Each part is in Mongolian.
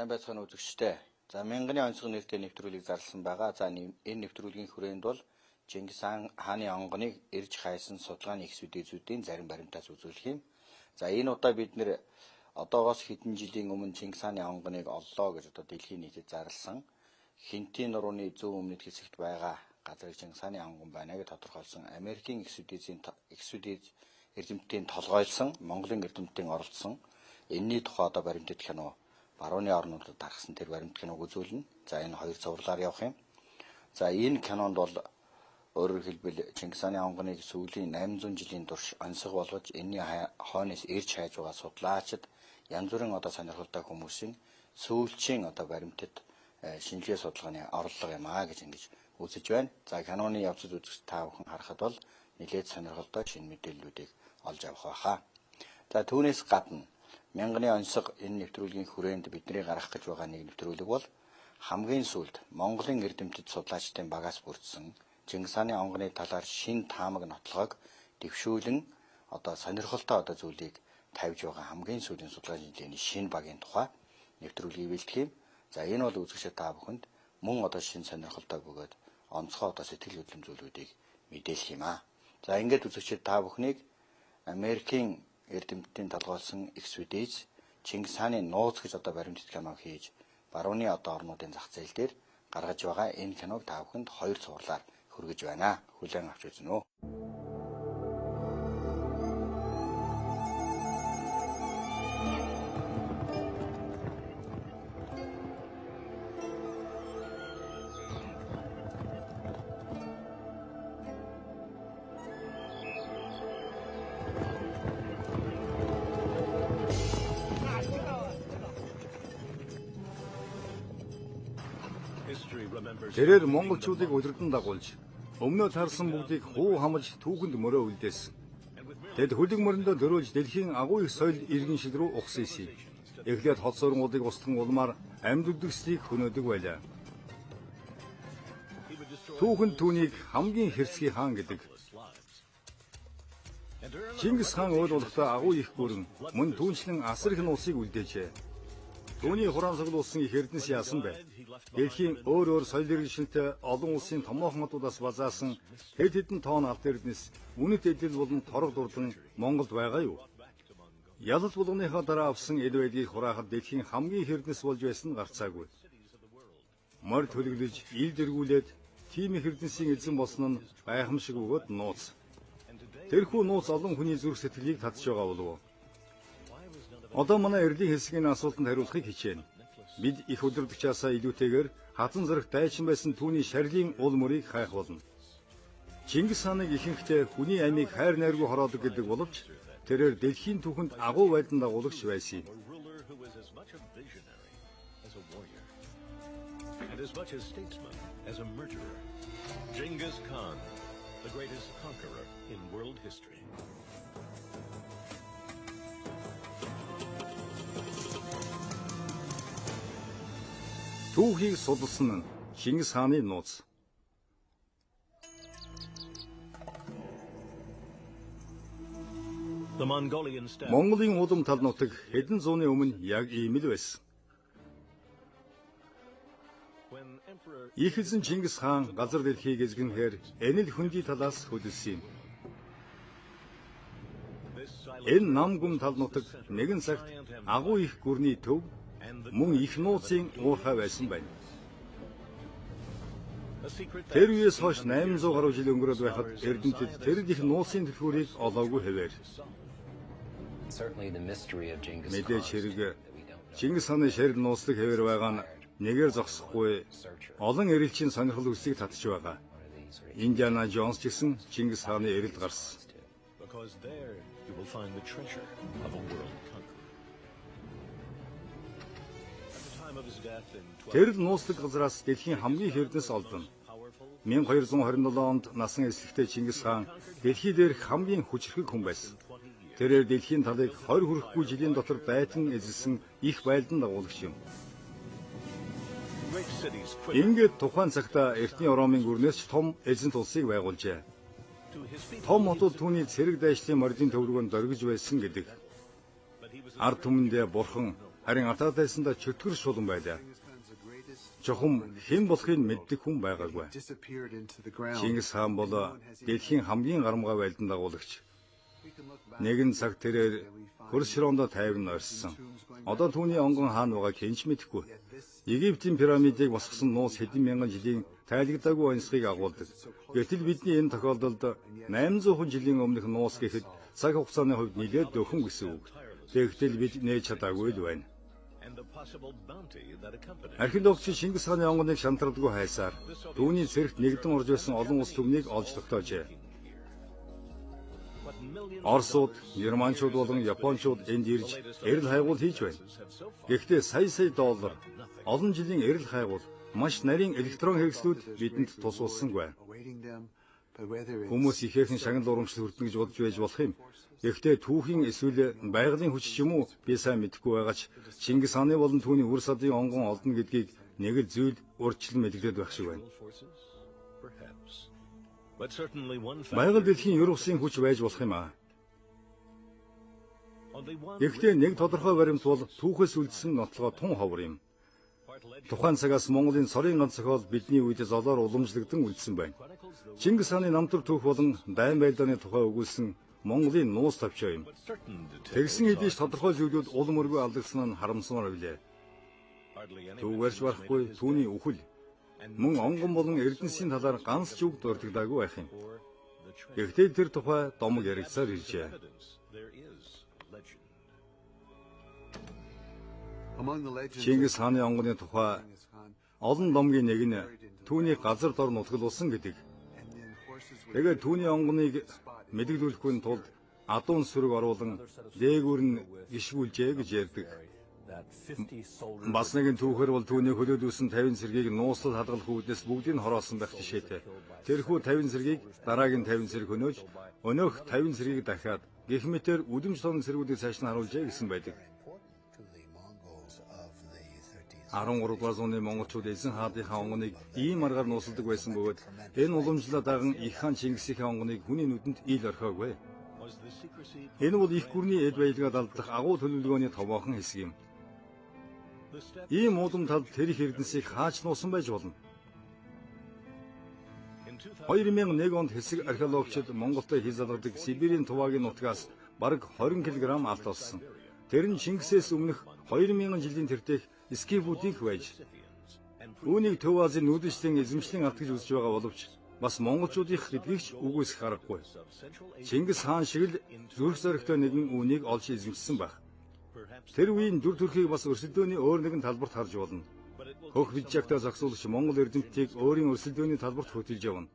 Сайн байцгаана үзэгчдээ. За мянганы онцгой нэртэй нэвтрүүлгийг зарласан байгаа. За энэ нэвтрүүлгийн хүрээнд бол Чингис хааны онгоныг ирж хайсан судалгааны их сүдээзүүдийн зарим баримтаас үзүүлэх юм. За энэ удаа бид нэр одоогоос хэдэн жилийн өмнө Чингис хааны онгоныг оллоо гэж дэлхийн нийтэд зарласан Хинтийн нурууны зөв өмнөд хэсэгт байгаа газрыг Чингис хааны онгон байна гэж тодорхойлсон Америкийн их сүдээс эрдэмтдийн толгойлсон Монголын эрдэмтдийн оролцсон энэний тухай одоо баримтат кино барууны орнуудад дарахсан тэр баримт киног үзүүлнэ. За энэ хоёр цувралаар явах юм. За энэ кинонд бол өөрөөр хэлбэл Чингис хааны онгоныг сүүлийн 800 жилийн турш онцгой болгож энэний хойноос ирж хайж байгаа судлаачид янз бүрийн одоо сонирхолтой хүмүүсийн сүүлчийн одоо баримтат шинжилгээ судалгааны орлого юм аа гэж ингэж үзэж байна. За киноны явцад үзэж та бүхэн харахад бол нэлээд сонирхолтой шинэ мэдээллүүдийг олж авах байхаа. За түүнээс гадна мянганы онцгой энэ нэвтрүүлгийн хүрээнд бидний гаргах гэж байгаа нэг нэвтрүүлэг бол хамгийн сүүлд Монголын эрдэмтэд судлаачдын багаас бүрдсэн Чингис хааны онгоны талаар шин таамаг нотлогоог дэвшүүлэн одоо сонирхолтой одоо зүйлийг тавьж байгаа хамгийн сүүлийн судалгааны шин багийн тухай нэвтрүүлгийг бэлтгэх юм. За энэ бол үзэгчид та бүхэнд мөн одоо шин сонирхолтой бөгөөд онцгой одоо сэтгэл хөдлөм зүйлүүдийг мэдээлэх юм аа. За ингээд үзэгчид та бүхнийг Америкийн эрдэмтдийн толгойлсон их сүдээс Чингис хааны нууц гэж одоо баримтат кино хийж барууны одоо орнуудын зах зээл дээр гаргаж байгаа энэ киног та бүхэнд хоёр цувралаар хүргэж байна. Хүлээн авч үзнэ үү. Тэрээр монголчуудыг удирдан дагуулж өмнөө тарсан бүгдийг хуу хамж түүхэнд мөрөө үлдээсэн. Тэд хөлөг мөрөндөө дөрөөлж дэлхийн агуу их соёл иргэн шил рүү ухсан. Эхлээд хот сургуулийг устган улмаар амьд үдгсдийг хөнөөдөг байлаа. Түүхэнд түүнийг хамгийн хэрцгий хаан гэдэг. Чингис хаан ойл болохдоо агуу их гүрэн мөн түүнчлэн асар их улсыг үлдээжээ. Түүний хураансаг улсын их эрдэнэс яасан бэ? Дэлхийн өөр соёл иргэншилтэй олон улсын томоохон хотуудаас базаасан хэд хэдэн тоон алт эрдэнэс үнэт эдэл болон торог дурдан Монголд байгаа юу? Ялал булганыхаа дараа авсан эд байдгийг хураахад дэлхийн хамгийн их эрдэнэс болж байсан гарцаагүй. Морь төлөглөж, ил дэргүүлээд тийм их эрдэнэсийн эзэн болсон нь гайхамшиг бөгөөд нууц. Тэрхүү нууц олон хүний зүрх сэтгэлийг татж байгаа болов уу? Одоо манай эрдийн хэсгийн асуултанд хариулахыг хичээнэ. Бид их удирдагчаасаа илүүтэйгээр хатан зэрэг дайчин байсан түүний шарлийн уул мөрийг хайх болно. Чингис хааныг ихэнхдээ хүний амийг хайр найргүй хороодог гэдэг боловч тэрээр дэлхийн түүхэнд агуу байлдан дагуулагч байсан юм. Genghis Khan, the greatest conqueror in world history. Түүхийг судалсан нь Чингис хааны нууц. Монголын улам тал нутаг хэдэн зууны өмнө яг ийм л байсан. Их эзэн Чингис хаан газар дэлхийг эзэгнэхээр энэ л хөндий талаас хөдөлсөн юм. Энэ нам гүм тал нутаг нэгэн цагт агуу их гүрний төв мөн их нууцын уурхай байсан байна. Тэр үеэс хойш 800 гаруй жил өнгөрөөд байхад эрдэмтэд тэр их нууцын түлхүүрийг олоогүй хэвээр. Мэдээж хэрэг Чингис хааны шарил нууцлаг хэвээр байгаа нь нэгээр зогсохгүй олон эрэлчийн сонирхол хүсийг татж байгаа. Индиана Джонс ч гэсэн Чингис хааны эрэлд гарсан. Тэр нууцлаг газраас дэлхийн хамгийн их эрдэнэс олдоно. 1227 онд насан эслэхдээ Чингис хаан дэлхий дээрх хамгийн хүчрхэг хүн байсан. Тэрээр дэлхийн талыг 20 хүрэхгүй жилийн дотор байтан эзэлсэн их байлдан дагуулагч юм. Ингээд тухайн цагта Эртний Ромын гүрнээс том эзэнт улсыг байгуулжээ. Том хотод түүний цэрэг дайшлын мордын төвлөргөнд дөргиж байсан гэдэг. Ард түмэндээ бурхан Харин атаатайсандаа чөтгөр шулан байлаа. Чухам хэн болохыг мэддэг хүн байгаагүй. Чингис хаан бол дэлхийн хамгийн гарамгай байлдан дагуулагч. Нэгэн цаг тэрээр хөрс широонд тайван орссон. Одоо түүний онгон хаан байгааг хэнч мэдэхгүй. Египтийн пирамидыг босгосон нуус хэдэн мянган жилийн тайлагдаагүй онцгойг агуулдаг. Гэтэл бидний энэ тохиолдолд 800 жилийн өмнөх нуус гэхэд цаг хугацааны хувьд нэлээд дөхөн гэсэн үг. Тэгэхдээ бид нээж чадаагүй л байна. Археологч Чингис хааны онгоныг шантардгүй хайсаар түүний цэрэгт нэгдэн орж байсан олон улс түмнийг олж тогтоожээ. Оросууд, Германчууд болон Япончууд энд ирж эрэл хайгуул хийж байна. Гэхдээ сая доллар олон жилийн эрэл хайгуул маш нарийн электрон хэрэгслүүд бидэнд тус болсонгүй. Хүмүүс ихээхэн шагнал урамшил хүрдэн гэж бодож байж болох юм. Гэхдээ түүхийн эсвэл байгалийн хүч ч юм уу би сайн мэдэхгүй байгаач Чингис хааны болон түүний үр садын онгон олдно гэдгийг нэг л зүйл урьдчилан мэдэгдээд байх шиг байна. Байгаль дэлхийн ер бусын хүч байж болох юм аа. Гэхдээ нэг тодорхой баримт бол түүхээс үлдсэн нотлогоо тун ховор юм. Тухайн цагаас Монголын сорын ганц зохиол бидний үед золоор уламжлагдсан үлдсэн байна. Чингис хааны намтар түүх болон дайн байлдааны тухай өгүүлсэн Монголын нуус тавчаа юм. Тэгсэн хэдий ч тодорхой зүйлүүд улам өргөө алдагдсан нь харамсмаар билээ. Түүгээрч барахгүй түүний үхэл мөн онгон болон эрдэнсийн талаар ганц ч үг дурддаггүй байх юм. Гэхдээ тэр тухай домог яригцаар иржээ. Чингис хааны онгоны тухай олон домгийн нэг нь түүний газар дор нутгалуулсан гэдэг. Тэгээд түүний онгоныг мэдгэлүүлэхгүй тулд адуун сүрэг оруулан дээгүүр нь гიშгүүлжээ гэж ярьдаг. Бас нэгэн түүхээр бол түүний хөлөөдүүлсэн 50 цэргийг нууцлал хадгалах үүднээс бүгдийг хороосон байх жишээтэй. Тэрхүү 50 цэргийг дараагийн 50 цэрэг хөнөөж өнөөх 50 цэргийг дахиад гэх мэтээр үдэмж том цэргүүдийг цааш нь харуулжээ гэсэн байдаг. 13 дугаар зууны монголчууд эзэн хаадынхаа онгоныг ийм аргаар нуусалдаг байсан бөгөөд энэ уламжлалаа даган их хаан Чингисийн онгоныг хүний нүдэнд ил орхиогүй. Энэ бол их гүрний эд баялгаа далдах агуу төлөвлөгөөний товоохон хэсэг юм. Ийм уудам тал тэр их эрдэнсийг хаач нуусан байж болно. 2001 онд хэсэг археологчид Монголд хий залгадаг Сибирийн туваагийн нутгаас бараг 20 кг алт олсон. Тэр нь Чингисээс өмнөх 2000 жилийн тэртех скифүүдийнх байж. Үүнийг Төв Азийн нүүдэлчлийн эзэмшлийн алт гэж үзэж байгаа боловч бас монголчуудынх гэдгийг ч үгүйсэх аргагүй. Чингис хаан шиг л зүрх зоригтой нэгэн үүнийг олж эзэмшсэн байх. Тэр үеийн дүр төрхийг бас өрсөлдөөний өөр нэгэн талбарт харж болно. Хөх Виджагтаа зохицуулагч Монгол эрдэмтдийг өөрийн өрсөлдөөний талбарт хөтөлж явна.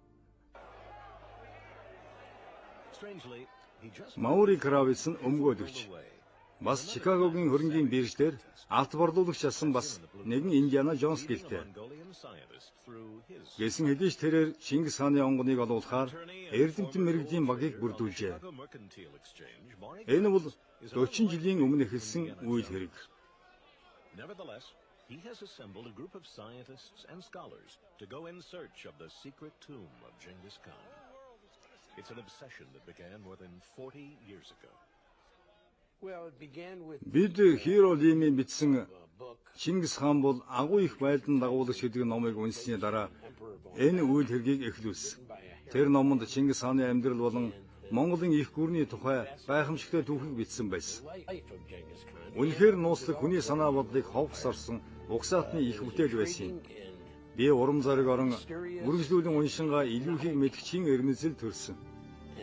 Маури Кравиц нь өмгөөлөгч. Бас Чикагогийн хөрөнгийн бирждэр алт борлуулагч асан бас нэгэн Индиана Джонс гэлтэй. Гэсэн хэдий ч тэрээр Чингис хааны онгоныг олуулахаар эрдэмтэн мэрэгдийн багийг бүрдүүлжээ. Энэ бол 40 жилийн өмнө эхэлсэн үйл хэрэг. He has assembled a group of scientists and scholars to go in search of the secret tomb of Genghis Khan. It's an obsession that began more than 40 years ago. Бид Hero Lim-ийн бичсэн Чингис хаан бол агуу их байлдан дагуулагч гэдэг номыг уншсны дараа энэ үйл хэргийг эхлүүлсэн. Тэр номонд Чингис хааны амьдрал болон Монголын их гүрний тухай гайхамшигтай түүхийг бичсэн байсан. Үнэхээр нууцлаг хүний санаа бодлыг ховс орсон угсаатны их бүтээл байсан юм. Би урам зориг орон үргэлжлүүлэн уншингаа илүү их мэдгчийн эрмэлзэл төрсөн.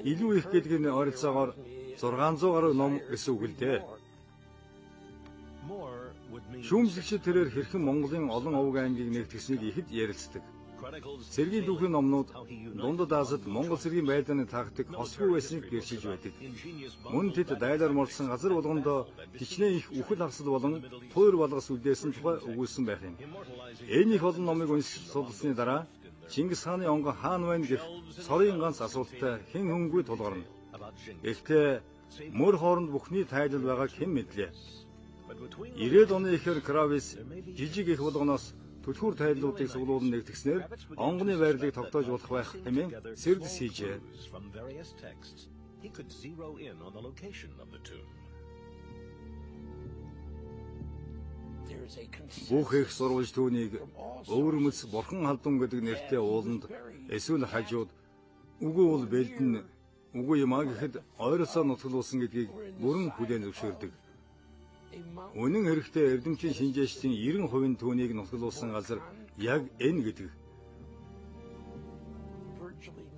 Илүү их гэдэг нь ойролцоогоор 600 гаруй ном гэсэн үг л дээ. Шүүмжлэгчид тэрээр хэрхэн Монголын олон овг аймгийг нэгтгэснийг ихэд ярилцдаг. Цэргийн түүхийн номнууд Дундад Азад Монгол цэргийн байдлын тактик хосгүй байсныг гэрчилж байдаг. Мөн тэд дайлаар мордсон газар болгондоо хичнээн их үхэл харсал болон туур балгас үлдээсэн тухай өгүүлсэн байх юм. Энэ их олон номыг уншиж судалсны дараа Чингис хааны онгон хаан байна гэх сорын ганц асуулттай хэн хөнгөө тулгарна. Гэхдээ мөр хооронд бүхний тайлбар байгааг хэн мэдлээ. 90-ад оны ихэр Кравиц жижиг их болгоноос түлхүүр тайлбаруудыг суглуулан нэгтгэснээр онгоны байрлалыг тогтоож болох байх хэмээн сэрдэс хийжээ. He could zero in on the location of the tomb. Бүх их сурвалж түүнийг өвөрмөц бурхан халдун гэдэг нэртэй ууланд эсвэл хажууд үгүй бол бэлдэн үгүй юм а гэхэд ойролцоо нутгалуулсан гэдгийг бүрэн хүлээн зөвшөөрдөг. Үнэн хэрэгтээ эрдэмтдийн шинжээчдийн 90% түүнийг нутгалуулсан газар яг энэ гэдэг.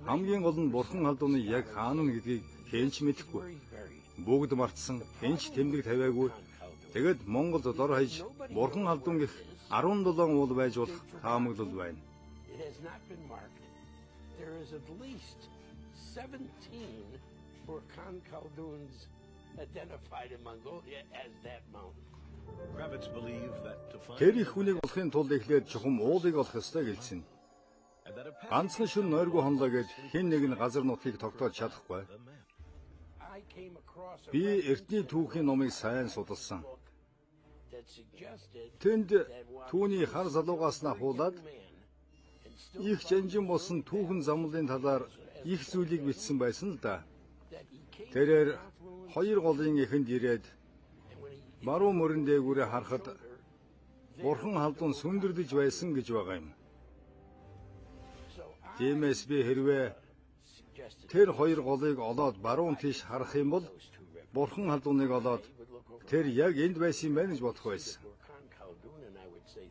Хамгийн гол нь бурхан халдууны яг хаана нь гэдгийг хэнч мэдэхгүй. Бүгд мартсан, хэнч тэмдэг тавиагүй. Тэгэд Монголд дор хаяж бурхан халдун гэх 17 уул байж болох таамаглал байна. Тэр их хүнийг олохын тулд эхлээд чухам уулыг олох ёстой гэлцэн. Ганцхан шүн нойргүй хонлоо гэд хэн нэг нь газар нутгийг тогтоож чадахгүй. Би эртний түүхийн номыг сайн судалсан. Тэнд түүний хар залуугаас нь ахуулаад их жанжин болсон түүхэн замлын талаар их зүйлийг бичсэн байсан л да. Тэрээр хоёр голын эхэнд ирээд баруун мөрөн дээгүүрээ харахад бурхан халдун сүндэрлэж байсан гэж байгаа юм. Тиймээс би хэрвээ тэр хоёр голыг олоод баруун тийш харах юм бол бурхан халдуныг олоод тэр яг энд байсан юм байна гэж бодох байсан.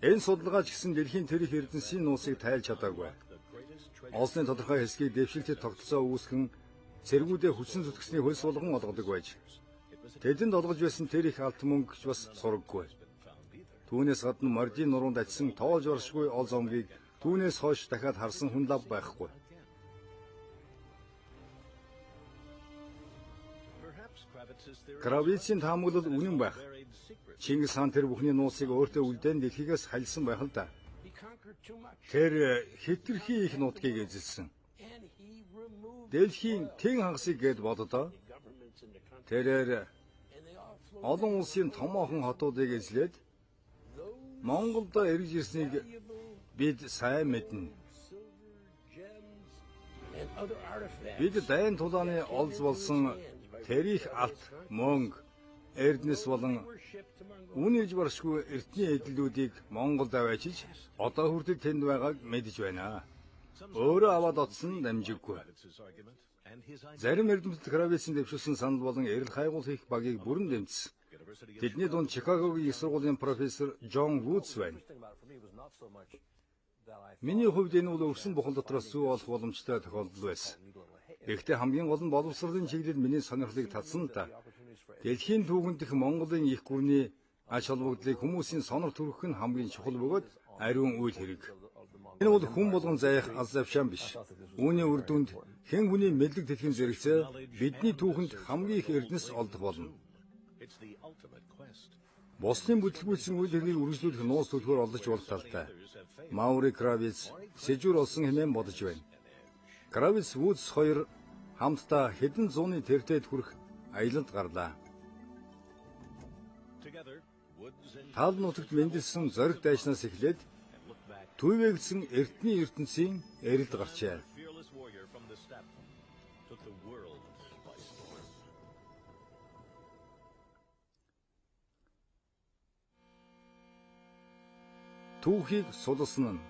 Энэ судалгаач гэсэн дэлхийн тэрих эрдэнсийн нуусыг тайлж чадаагүй. Олсны тодорхой хэсгийг дэвшилтэд тогтолцоо үүсгэн цэргүүдээ хүчин зүтгэсний хөлс болгон олгодог байж. Тэдэнд олгож байсан тэр их алт мөнгө ч бас сураггүй. Түүнээс гадна мордийн нуруунд атсан тоолж баршгүй ол зомгийг түүнээс хойш дахиад харсан хүн лав байхгүй. Кравицын таамаглал үнэн байх. Чингис хаан тэр бүхний нуусыг өөртөө үлдээн дэлхийгээс хальсан байх л да. Тэр хэтэрхий их нутгийг эзэлсэн. Дэлхийн тэн хагасыг гээд боддоо. Тэрээр олон улсын томоохон хотуудыг эзлээд Монголдо эргэж ирснийг бид сайн мэднэ. Бид дайн тулааны олз болсон тэрих алт, мөнгө, эрдэнэс болон үнэж баршгүй эртний эдлүүдийг Монголд аваачиж одоо хүртэл тэнд байгааг мэдэж байна. Өөрөө аваад отсон дамжиггүй. Зарим эрдэмтэд Кравицын дэвшүүлсэн санал болон эрэл хайгуул хийх багийг бүрэн дэмжсэн. Тэдний дунд Чикагогийн их сургуулийн профессор Джон Вудс байна. Миний хувьд энэ бол өвсөн бухал дотроос зүй олох боломжтой тохиолдол байсан. Гэхдээ хамгийн гол нь боловсролын чиглэл миний сонирхлыг татсан л да. Дэлхийн түүхэн дэх Монголын их гүвний ач холбогдлыг хүмүүсийн сонор төрөх нь хамгийн чухал бөгөөд ариун үйл хэрэг. Энэ бол хүн болгон заях аз завшаан биш. Үүний үр дүнд хэн хүний мэдлэг тэтгэн зэрэгцээ бидний түүхэнд хамгийн их эрдэнэс олдох болно. Бослын бүтлгүүлсэн үйл хэргийг үргэлжлүүлэх нуус төлхөөр олдож болох талтай. Маури Кравиц сэжүр олсон хэмээн бодож байна. Кравиц Вудс хоёр хамтдаа хэдэн зууны тэртээд хүрэх аялалд гарлаа. Тал нутагт мэндэлсэн зориг дайснаас эхлээд төвөөгдсөн эртний ертөнцийн эрэлд гарчээ. Түүхийг судалсан нь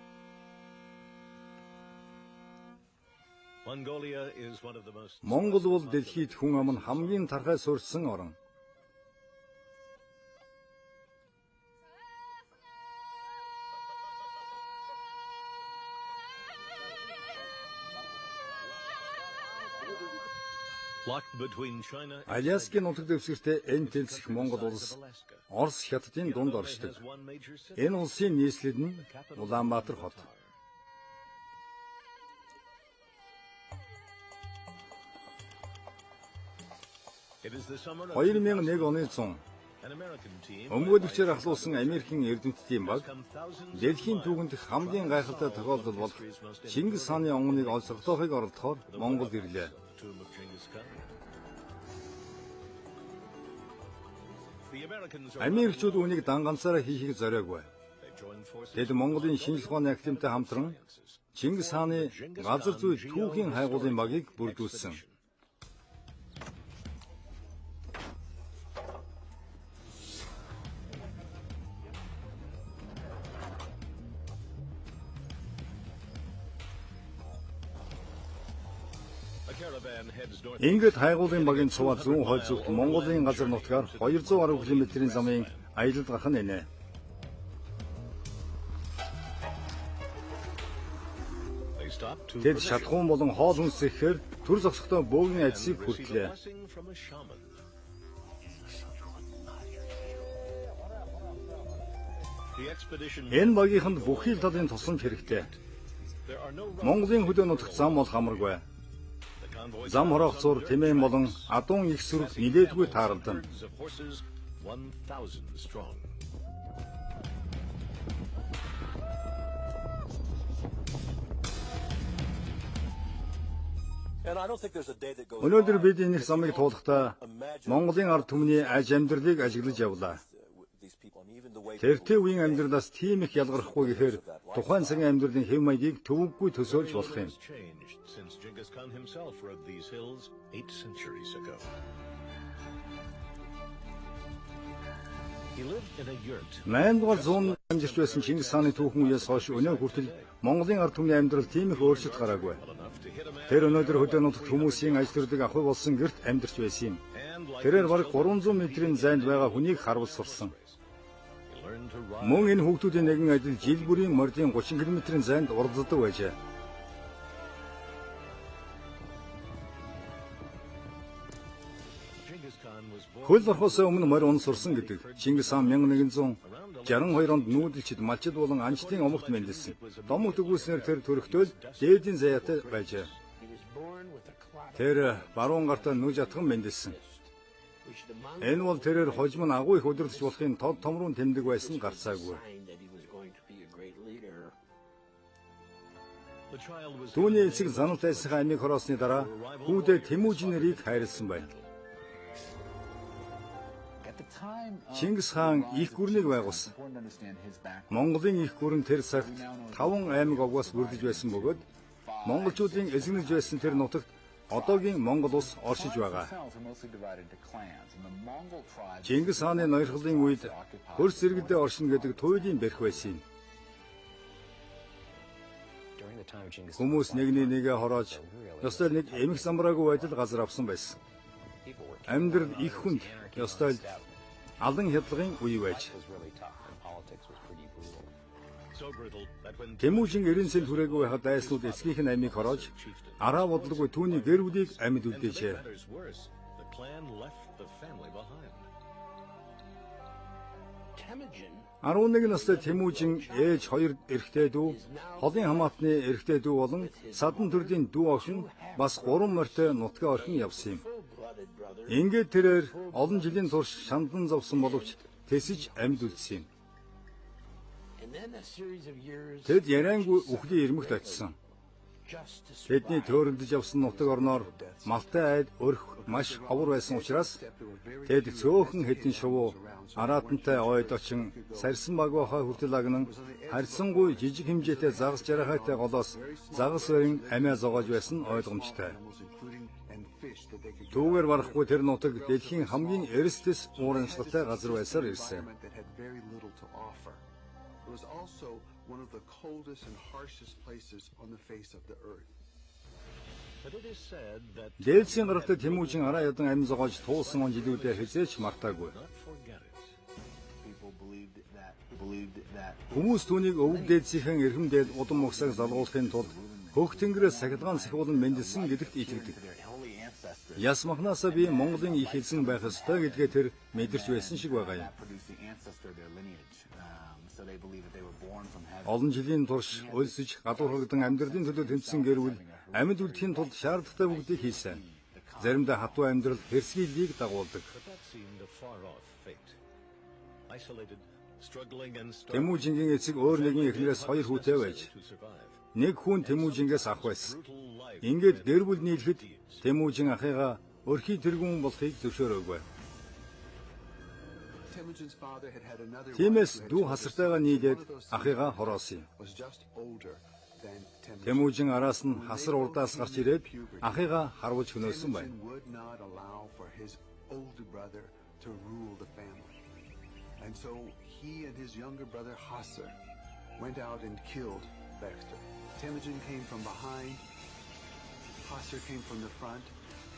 Монгол бол дэлхийд хүн ам нь хамгийн тархай суурьсан орн. Аляскийн нутаг дэвсгэртээ энэ тэлцэх Монгол улс Орос хятадын дунд оршдог. Энэ улсын нийслэл нь Улаанбаатар хот. $2001 оны 100 Өмгөөлөгчээр ахлуулсан Америкийн эрдэмтдийн баг дэлхийн түүхэнд хамгийн гайхалтай тохиолдол болох Чингис хааны онгоныг олж тогтоохыг оролдохоор Монголд ирлээ. Америкчууд үүнийг дан ганцаараа хийхийг зориагүй. Тэд Монголын шинжлэх ухааны академитай хамтран Чингис хааны газар зүй түүхийн хайгуулын багийг бүрдүүлсэн. caravan heads north. Ингээд хайгуулын багийн цуваа зүүн хойд зүгт Монголын газар нутгаар 200 гаруй км-ийн замын аялалд гарах нь энэ. They stopped to Тэд шатхуун болон хоол хүнсэхээр төр зогсохдоо бөөгийн ажсыг хүртлээ. blessing from a shaman. The expedition. Энэ багийнханд бүхий л талын тусламж хэрэгтэй. There are no Монголын хөдөө нутагт зам бол хамаргүй. the convoy. Зам хороох зур тэмээн болон адуун их сүрэг нилээдгүй тааралдан. Herds of horses, 1,000 strong. Өнөөдөр бид энэ замыг туулахдаа Монголын ард түмний аж амьдралыг ажиглаж явлаа. Тэртээ үеийн амьдралаас тийм их ялгархгүй гэхээр тухайн цагийн амьдралын хэв маягийг төвөггүй төсөөлж болох юм. Has changed since Genghis Khan himself rode these hills 8 centuries ago. He lived in a yurt. 8-р зуун амьдарч байсан Чингис хааны түүхэн үеэс хойш өнөө хүртэл Монголын ард түмний амьдрал тийм их өөрчлөлт гараагүй. Enough to hit a man Тэр өнөөдөр хөдөө нутагт хүмүүсийн аж төрөлийг авах болсон гэрт амьдарч байсан юм. and like Тэрээр бараг 300 метрийн зайд байгаа хүнийг харуул сурсан. he learned to ride. Мөн энэ хүүхдүүдийн нэгэн адил жил бүрийн мордын 30 км-ийн зайд урддаг байжээ. Genghis Khan was born Хөл орхосоо өмнө морь ун сурсан гэдэг. Чингис хаан 1162 онд нүүдэлчид, малчид болон анчдын омогт мэндэлсэн. Домогт өгүүлснээр тэр төрөхтөл дээдийн заяатай байжээ. Тэр баруун гартаа нүж атган мэндэлсэн. Энэ бол тэрээр хожим нь агуу их өдөрлөж болохын тод томрун тэмдэг байсан гарцаагүй. the child was Түүний эцэг занал тайсныхаа амийг хороосны дараа хүүдээ Тэмүүжин нэрийг хайрласан байна. Чингис хаан их гүрнийг байгуулсан. Монголын их гүрэн тэр цагт 5 аймаг овгоос бүрдэж байсан бөгөөд монголчуудын эзэгнэж байсан тэр нутагт одоогийн Монгол улс оршиж байгаа. Чингис хааны ноёрхлын үед хөрс зэрэгэдээ оршино гэдэг туйлын бэрх байсан юм. Хүмүүс нэгний нэгэ хороож, ёстой нэг эмх замбраагүй байдал газар авсан байсан. Амьдрал их хүнд, ёстой алан хядлагын үе байж. so brutal that when Тэмүүжин 90 сэл хүрээгүй байхад дайснууд эцгийнх нь амийг хороож, араа бодлоггүй түүний гэр бүлийг амьд үлдээжээ. matters worse, the clan left the family behind. 11 настай Тэмүүжин ээж 2 эрэгтэй дүү, холын хамаатны эрэгтэй дүү болон садан төрлийн дүү охин бас 3 морьтой нутгаа орхин явсан юм. Ингээд тэрээр олон жилийн турш шандан зовсон боловч тэсэж амьд үлдсэн юм. Тэд яриангүй үхлийн ирмэгт очсон. Тэдний төөрөлдөж явсан нутаг орноор малтай айд өрх маш ховор байсан учраас тэд цөөхөн хэдэн шувуу араатантай ойд очин сарсан багвахаа хүртэл агнан харьсангуй жижиг хэмжээтэй загас жарахайтай голоос загас барин амиа зогоож байсан ойлгомжтой. Түүгээр барахгүй тэр нутаг дэлхийн хамгийн эрсдэс уурамшлагтай газар байсаар ирсэн. It was also one of the coldest and harshest places on the face of the earth. But it is said that Дээлсийн гарагт Тэмүүжин араа ядан амин зогоож туулсан он жилүүдээ хязээч мартаагүй. not forget it. Хүмүүс түүнийг өвөг дээдсийнхэн эрхэм дээд удам мөксөг залгуулахын тулд хөх тэнгэрээс сахилгаан сахиулан мэндэлсэн гэдэгт итгэдэг. Яс махнаасаа би Монголын их эзэн байх ёстой гэдгээ тэр мэдэрч байсан шиг байгаа юм. Олон жилийн турш өлсөж гадуурхагдан амьдралын төлөө тэмцсэн гэрвэл амьд үлдэхийн тулд шаардлагатай бүгдийг хийсэн. Заримдаа хатуу амьдрал хэрсгийлийг дагуулдаг. But that seemed a far-off fate. Isolated, struggling and Тэмүүжингийн эцэг өөр нэгэн эхнэрээс 2 хүүтэй байж, to survive. нэг хүн Тэмүүжингээс ах байсан. Brutal life. Ингээд гэр бүл нийлэхэд Тэмүүжин ахыгаа өрхий тэргүүн болохыг зөвшөөрөөгүй. Temujin's father had had another Тиймээс дүү хасартайгаа нийлээд ахыгаа хороосон юм. was just older than Temujin. Тэмүүжин араас нь хасар урдаас гарч ирээд ахыгаа харваж хөнөөсөн байна. Temujin would not allow for his older brother to rule the family. And so he and his younger brother Hasar went out and killed Baxter. Temujin came from behind Passer came from the front,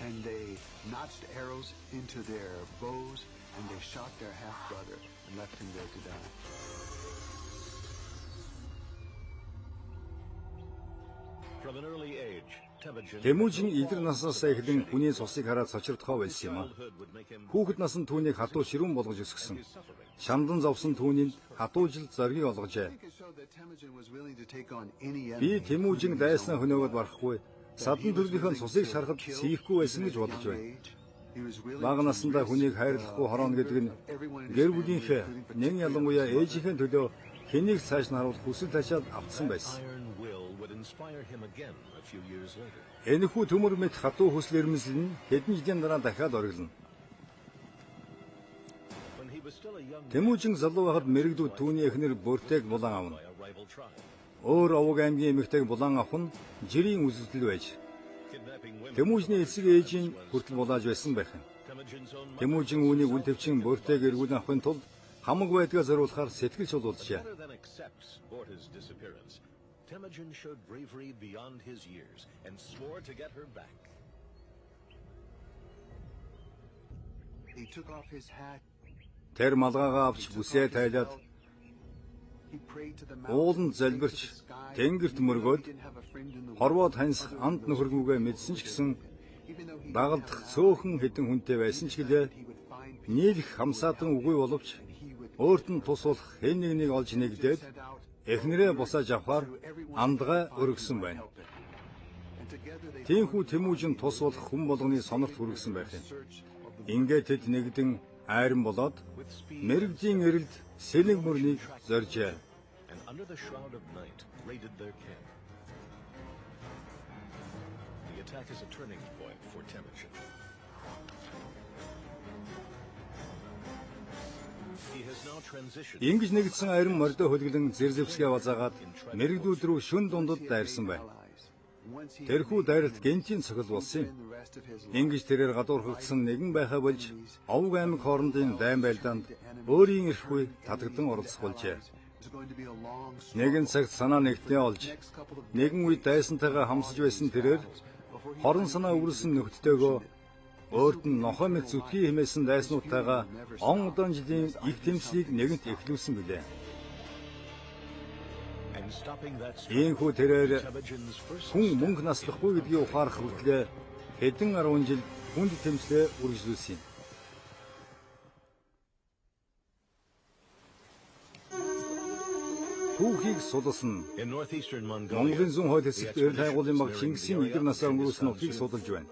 and they notched arrows into their bows, and they shot their half-brother and left him there to die. From an early age, Temujin Тэмүүжин илэр наснасаа эхлэн хүний цусыг хараад сочирдохоо байсан юм а. Хүүхэд наснд түүнийг хатуу ширүүн болгож өсгсөн. Шамдан зовсон түүнийг хатуужил зоргийг олгожээ. It showed that Temujin was willing to take on any Би enemy. Тэмүүжин дайснаа хөнөөгд барахгүй, садан төрлийнхөө цусыг шарахад сийхгүй байсан гэж бодож байна. Бага насндаа хүнийг хайрлахгүй хорооно гэдэг нь гэр бүлийнхээ нэн ялангуяа ээжийнхээ төлөө хэнийг цааш нь харуулах хүсэл ташаад автсан байсан. iron will would inspire him again a few years later. Энэхүү төмөр мэт хатуу хүсэл эрмэлзэл нь хэдэн жилийн дараа дахиад ориглоно. When he was still a young man Тэмүүжин залуу байхад мэрэгдүүд түүний эхнэр Бөртэйг булан авна. by a rival tribe, Өөр овог аймгийн эмэгтэйг булан авах нь жирийн үзэгдэл байж. kidnapping women. Тэмүүжний эцэг ээжийн хүртэл булааж байсан байх юм. Temujin's own mother, Тэмүүжин үүнийг үл төвчин Бөртэйг эргүүлэн авахын тулд хамаг байдгаа зориулахаар сэтгэл шулуулжээ. rather than accept Borta's disappearance, Temujin showed bravery beyond his years and swore to get her back. He took off his hat. Тэр малгайгаа авч бүсээ тайлаад He prayed to the ууланд mountains, залбирч to the sky. тэнгэрт мөргөөд He didn't have a friend in the world. хорвоо таньсах амт нөхөргүүгээ мэдсэн ч гэсэн Even though he дагалдах цөөхөн хэдэн хүнтэй байсан ч гэлээ he would find people нийлэх хамсаатан үгүй боловч өөрт нь тус болох хэн нэгнийг олж нэгдээд sent out эхнэрээ босааж авахаар амдгаа өргөсөн байна. and together they Тиймхүү Тэмүүжин тус болох хүн болгоны сонорт хүргэсэн байх юм. Ингээд тэд нэгдэн айран болоод мэрэгжлийн эрэлд сэлэг мөрнийг зоржээ. And under the shroud of night, raided their camp. The attack is a turning point for Temujin. He has now transitioned Ингэж нэгдсэн айран мордо хөлглөн Зэрзэвсгээ базаагаад мэрэгдүүд рүү шүн дундад дайрсан байна. once he Тэрхүү дайралт гэнтийн цохил болсон юм. the rest of his life. Ингэж тэрээр гадуурхагдсан нэгэн байхаа болж овг аймаг хоорондын дайн байлдаанд өөрийн эрхгүй татагдан оролцох болжээ. It's going to be a long Нэгэн цагт санаа нэгтнээ олж нэгэн үед дайсантайгаа хамсаж байсан тэрээр хорон санаа өвөрсөн нөхдөдтэйгөө өөрт нь нохой мэт зүтгий хэмээсэн дайснуудтайгаа он удаан жилийн их тэмцлийг нэгэнт эхлүүлсэн билээ. and stopping that Ийхүү тэрээр Temujin's first хүн мөнгө наслахгүй гэдгийг ухаарах хүртлээр хэдэн 10 жил хүнд тэмцлээ үргэлжлүүлсэн юм. Түүхийг сулсан in northeastern Mongolia. Монголын зүүн хойд хэсэгт эрэл хайгуулын баг Чингисийн идэр насаа өнгөрүүлсэн нутгийг судалж байна.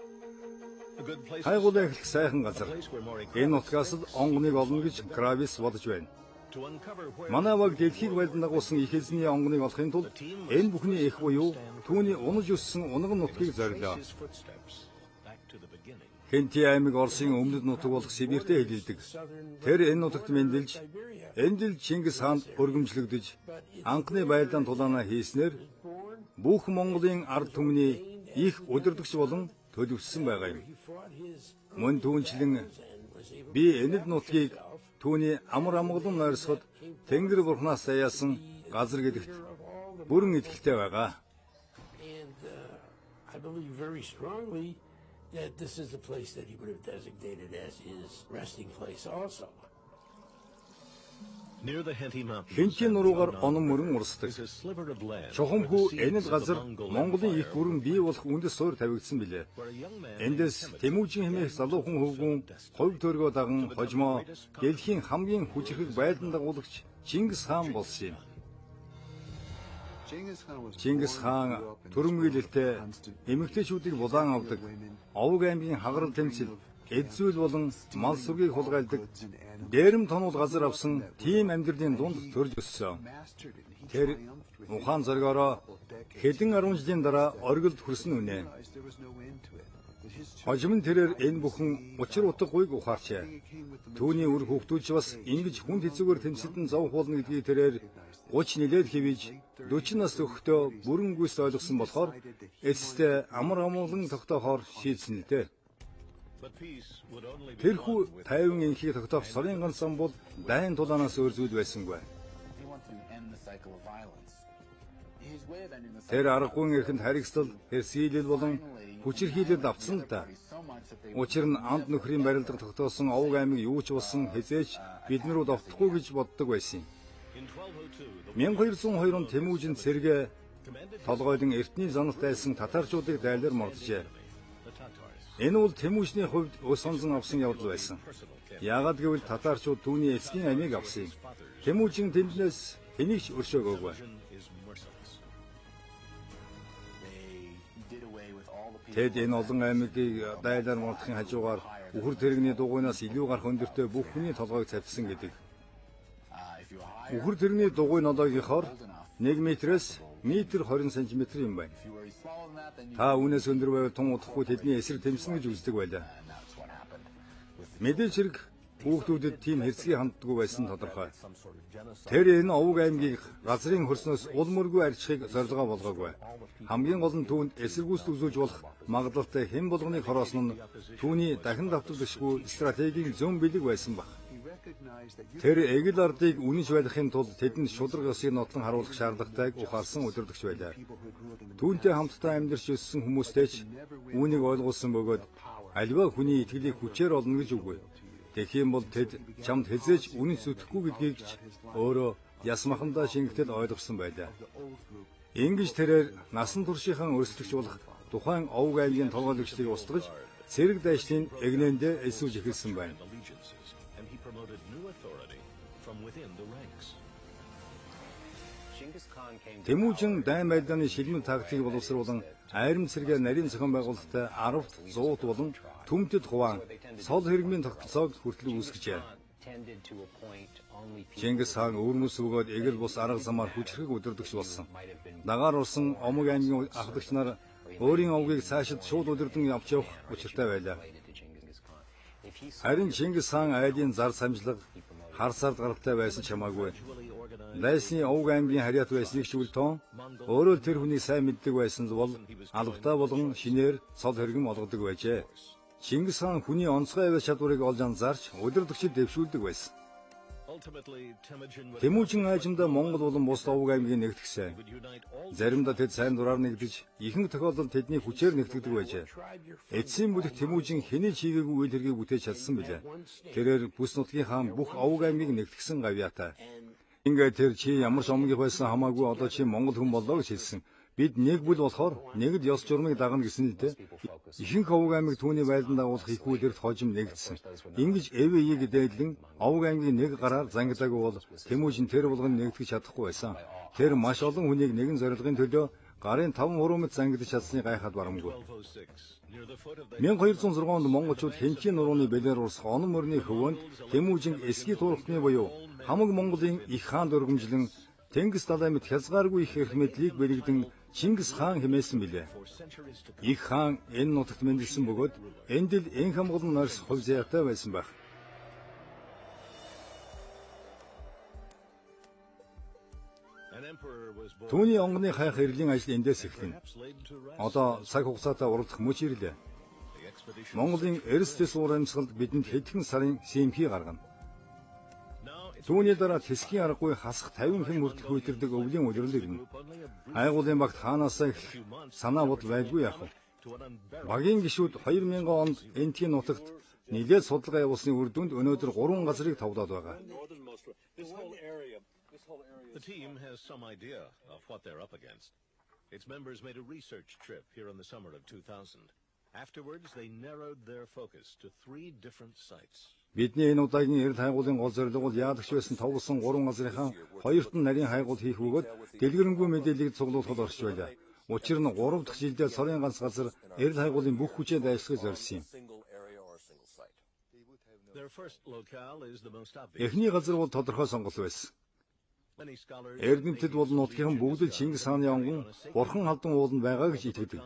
A good place Хайгуулын эхлэх сайхан газар. place where more Энэ нутгаас л онгоныг олно гэж Гравис бодож байна. to uncover where Манай баг дэлхийг байлдан дагуулсан их эзний онгоныг олохын тулд энэ бүхний их буюу түүний унаж өссөн унган нутгийг зорилоо. his footsteps back to the beginning. Хенти аймаг Оросын өмнөд нутаг болох Сибирьтэй хэлэлдэг. Тэр энэ нутагт мэндэлж эндэл Чингис хаанд өргөмжлөгдөж анхны байлдаан тулаанаа хийснээр бүх Монголын ард түмний их удирдагч болон төлөвшсөн байгаа юм. Мөн түүнчлэн би энэд нутгийг түүний амар амгалан нойрсоход Тэнгэр бурхнаас заяасан газар гэдэгт бүрэн итгэлтэй байгаа. And I believe very strongly that this is the place that he would have designated as his resting place also. Near the Henty Mountains, Хинтийн нуруугаар онон мөрөн урсдаг. is a sliver of land Чухамхүү where the энэд seeds of the газар Mongol Монголын их Empire бүрэн бий болох үндэс суур тавигдсан билээ. where a young man Эндээс Тэмүүжин хэмээх залуу хүн хөвгүүн хувь төргөө даган хожмоо дэлхийн хамгийн хүчрхэг байлдан дагуулагч Чингис хаан болсон юм. Чингис хаан төрөмгөлөлтэй эмэгтэйчүүдийг булаан авдаг, овг аймгийн хагарал тэмцэл, эд зүйл болон мал сүргийг хулгайлдаг, дээрэм тонууд газар авсан тийм амьдралын дунд төрж өссөн. Тэр ухаан зоргоороо хэдэн 10 жилийн дараа оргилд хүрсэн үнэ. Хожим нь тэрээр энэ бүхэн учир утгагүйг ухаарчээ. Түүний үр хүүхдүүч бас ингэж хүнд хэцүүгээр тэмцэлдэн зовх болно гэдгийг тэрээр 30 нилээд хэвэж 40 нас өгөхдөө бүрэн гүйс ойлгосон болохоор эцэстээ амар амгалан тогтоохоор шийдсэн л дээ. but peace would only be Тэрхүү won with тайван энхийг тогтоох сорын ганц зам бол дайн тулаанаас өөр зүйл байсангүй. He wants to end the cycle of violence. He's Тэр аргагүй эрхэнд харигслал, хэрсгийлэл болон хүчирхийлэлд авцсан л да. Учир нь анд нөхрийн барилдаг тогтоосон овг аймаг юу ч болсон хязээч биднэрүүд автахгүй гэж боддог байсан юм. 1202 онд Тэмүжин цэргээ толгойлон эртний заналт байсан татарчуудыг дайлаар морджээ. Энэ бол Тэмүжний хувьд ус онзон авсан явдал байсан. Яагаад гэвэл татарчууд түүний эцгийн амийг авсан юм. Тэмүжин тэнднээс хэнийг ч өршөөгөөгүй. Тэд энэ олон аймагийг дайлаар мордохын хажуугаар үхэр тэрэгний дугуйнаас илүү гарах өндөртэй бүх хүний толгойг цавцсан гэдэг. Үхэр тэрэгний дугуй нолоогийнхоор 1 метрээс метр 20 см юм байна. Та үүнээс өндөр байвал тун удахгүй тэдний эсрэг тэмцэн гэж үздэг байлаа. Мэдээж хэрэг хүүхдүүдэд тийм хэрцгий ханддаггүй байсан тодорхой. Тэр энэ овг аймгийг газрын хөрснөөс ул мөргүй арчхыг зорилгоо болгоогүй. Хамгийн гол нь түүнд эсэргүүцэл үзүүлж болох магадлалтай хэн болгоныг хороосон нь түүний дахин давтагдшгүй стратегийн зүүн бэлэг байсан баг. Тэр эгэл ардыг үнэнч байлгахын тулд тэдэнд шудраг ёсыг нотлон харуулах шаардлагатайг ухаарсан удирдагч байлаа. Түүнтэй хамтдаа амьдарч өссөн хүмүүстэй ч үүнийг ойлгуулсан бөгөөд аливаа хүний итгэлийг хүчээр олно гэж үгүй. Тэгхийн бол тэд чамд хязээж үнэн зүтгэхгүй гэдгийг ч өөрөө ясмахандаа шингэтэл ойлгосон байлаа. Ингэж тэрээр насан туршийнхаа өрсөлдөгч болох тухайн овг аймгийн толгойлогчдыг устгаж цэрэг дайшлын эгнээндээ эсвэж эхэлсэн байна. Тэмүжин дайн байлдааны шилмэг тактикийг боловсруулан айрам цэргээ нарийн зохион байгуулалттай 10-т 100-т болон Түмтэд Хуваан сол хэрэгмийн тогтолцоог хүртэл үүсгэжээ. Чингис хаан өвөрмөс өгөөд эгэл бус арга замаар хүчрхэг удирдагч болсон. Дагаар урсан Омог аймгийн ахлагч нар өөрийн овгийг цаашид шууд удирдан явж явах учиртай байлаа. Харин Чингис хаан айлын зар самжлаг хар сард гаралтай байсан ч хамаагүй. Дайсны овг аймгийн харьяат байсныг ч үлдэн өөрөө тэр хүний сайн мэддэг байсан бол албатай болгон шинээр цол хэрэгм олгодог байжээ. Чингис хаан хүний онцгой авиа чадварыг олж анзаарч удирдагчид дэвшүүлдэг байсан. Тэмүжин айжмдаа Монгол болон бус овг аймгийн нэгтгэсэн. Заримдаа тэд сайн дураар нэгдэж, ихэнх тохиолдолд тэдний хүчээр нэгтгэдэг байжээ. Эцсийн бүлэг Тэмүжин хэний чигээгүй үйл хэргийг бүтээж чадсан билээ. Тэрээр бүс нутгийн хаан бүх овг аймгийг нэгтгэсэн гавьяатай. Ингээд тэр чи ямар ч омгих байсан хамаагүй одоо чи Монгол хүн боллоо гэж хэлсэн. Бид нэг бүл болохоор нэгд ёс журмыг дагна гэсэн л дээ. Ихэнх овг аймаг түүний байлдан дагуулах их үйлэрт хожим нэгдсэн. Ингэж ЭВ-ийг дээдлэн овг аймгийн нэг гараар зангидаагүй бол Тэмүжин тэр болгон нэгтгэж чадахгүй байсан. Тэр маш олон хүнийг нэгэн зорилгын төлөө гарын 5 хуруумд зангидаж чадсны гайхаад барамгүй. 1206 онд монголчууд Хэнчийн нурууны бэлээр урсах онон мөрний хөвөөнд Тэмүжин эсгий туурхтны буюу хамаг Монголын их хаан дөргөмжлөн Тэнгис далай мэт хязгааргүй их эрх мэдлийг бэлэгдэн Чингис хаан хэмээсэн билээ. Их хаан энэ нутагт мэндэлсэн бөгөөд энд л энх хамгаалан нойрс хувь заяатай байсан байх. Түүний онгоны хайх эрлийн ажил эндээс эхэлнэ. Одоо цаг хугацаатай уралдах мөч ирлээ. Монголын Эрсдэс уур амьсгалд бидэнд хэдхэн сарын сэмхий гаргана. Түүний дараа тэсгийн аргагүй хасах 50 хэн хүртэл хөдөлдөг өвлийн улирал ирнэ. Хайгуулын багт хаанасаа их санаа бодол байлгүй яах вэ? Багийн гишүүд 2000 онд Энтгийн нутагт нэлээд судалгаа явуулсны үр дүнд өнөөдөр 3 газрыг товлоод байгаа. The team has some idea of what they're up against. Its members made a research trip here in the summer of 2000. Afterwards, they narrowed their focus to 3 different sites. Бидний энэ удаагийн эрд хайгуулын гол зорилго бол яадагч байсан товлсон 3 газрынхаа 2-т нь нарийн хайгуул хийх бөгөөд дэлгэрэнгүй мэдээллийг цуглуулахад орж байлаа. Учир нь 3 дахь жилдээ цорын ганц газар эрд хайгуулын бүх хүчээ дайсахыг зорьсон юм. Эхний газар бол тодорхой сонголт байсан. Эрдэмтэд бол нутгийн бүгд Чингис хааны онгон бурхан халдан ууланд байгаа гэж итгэдэг.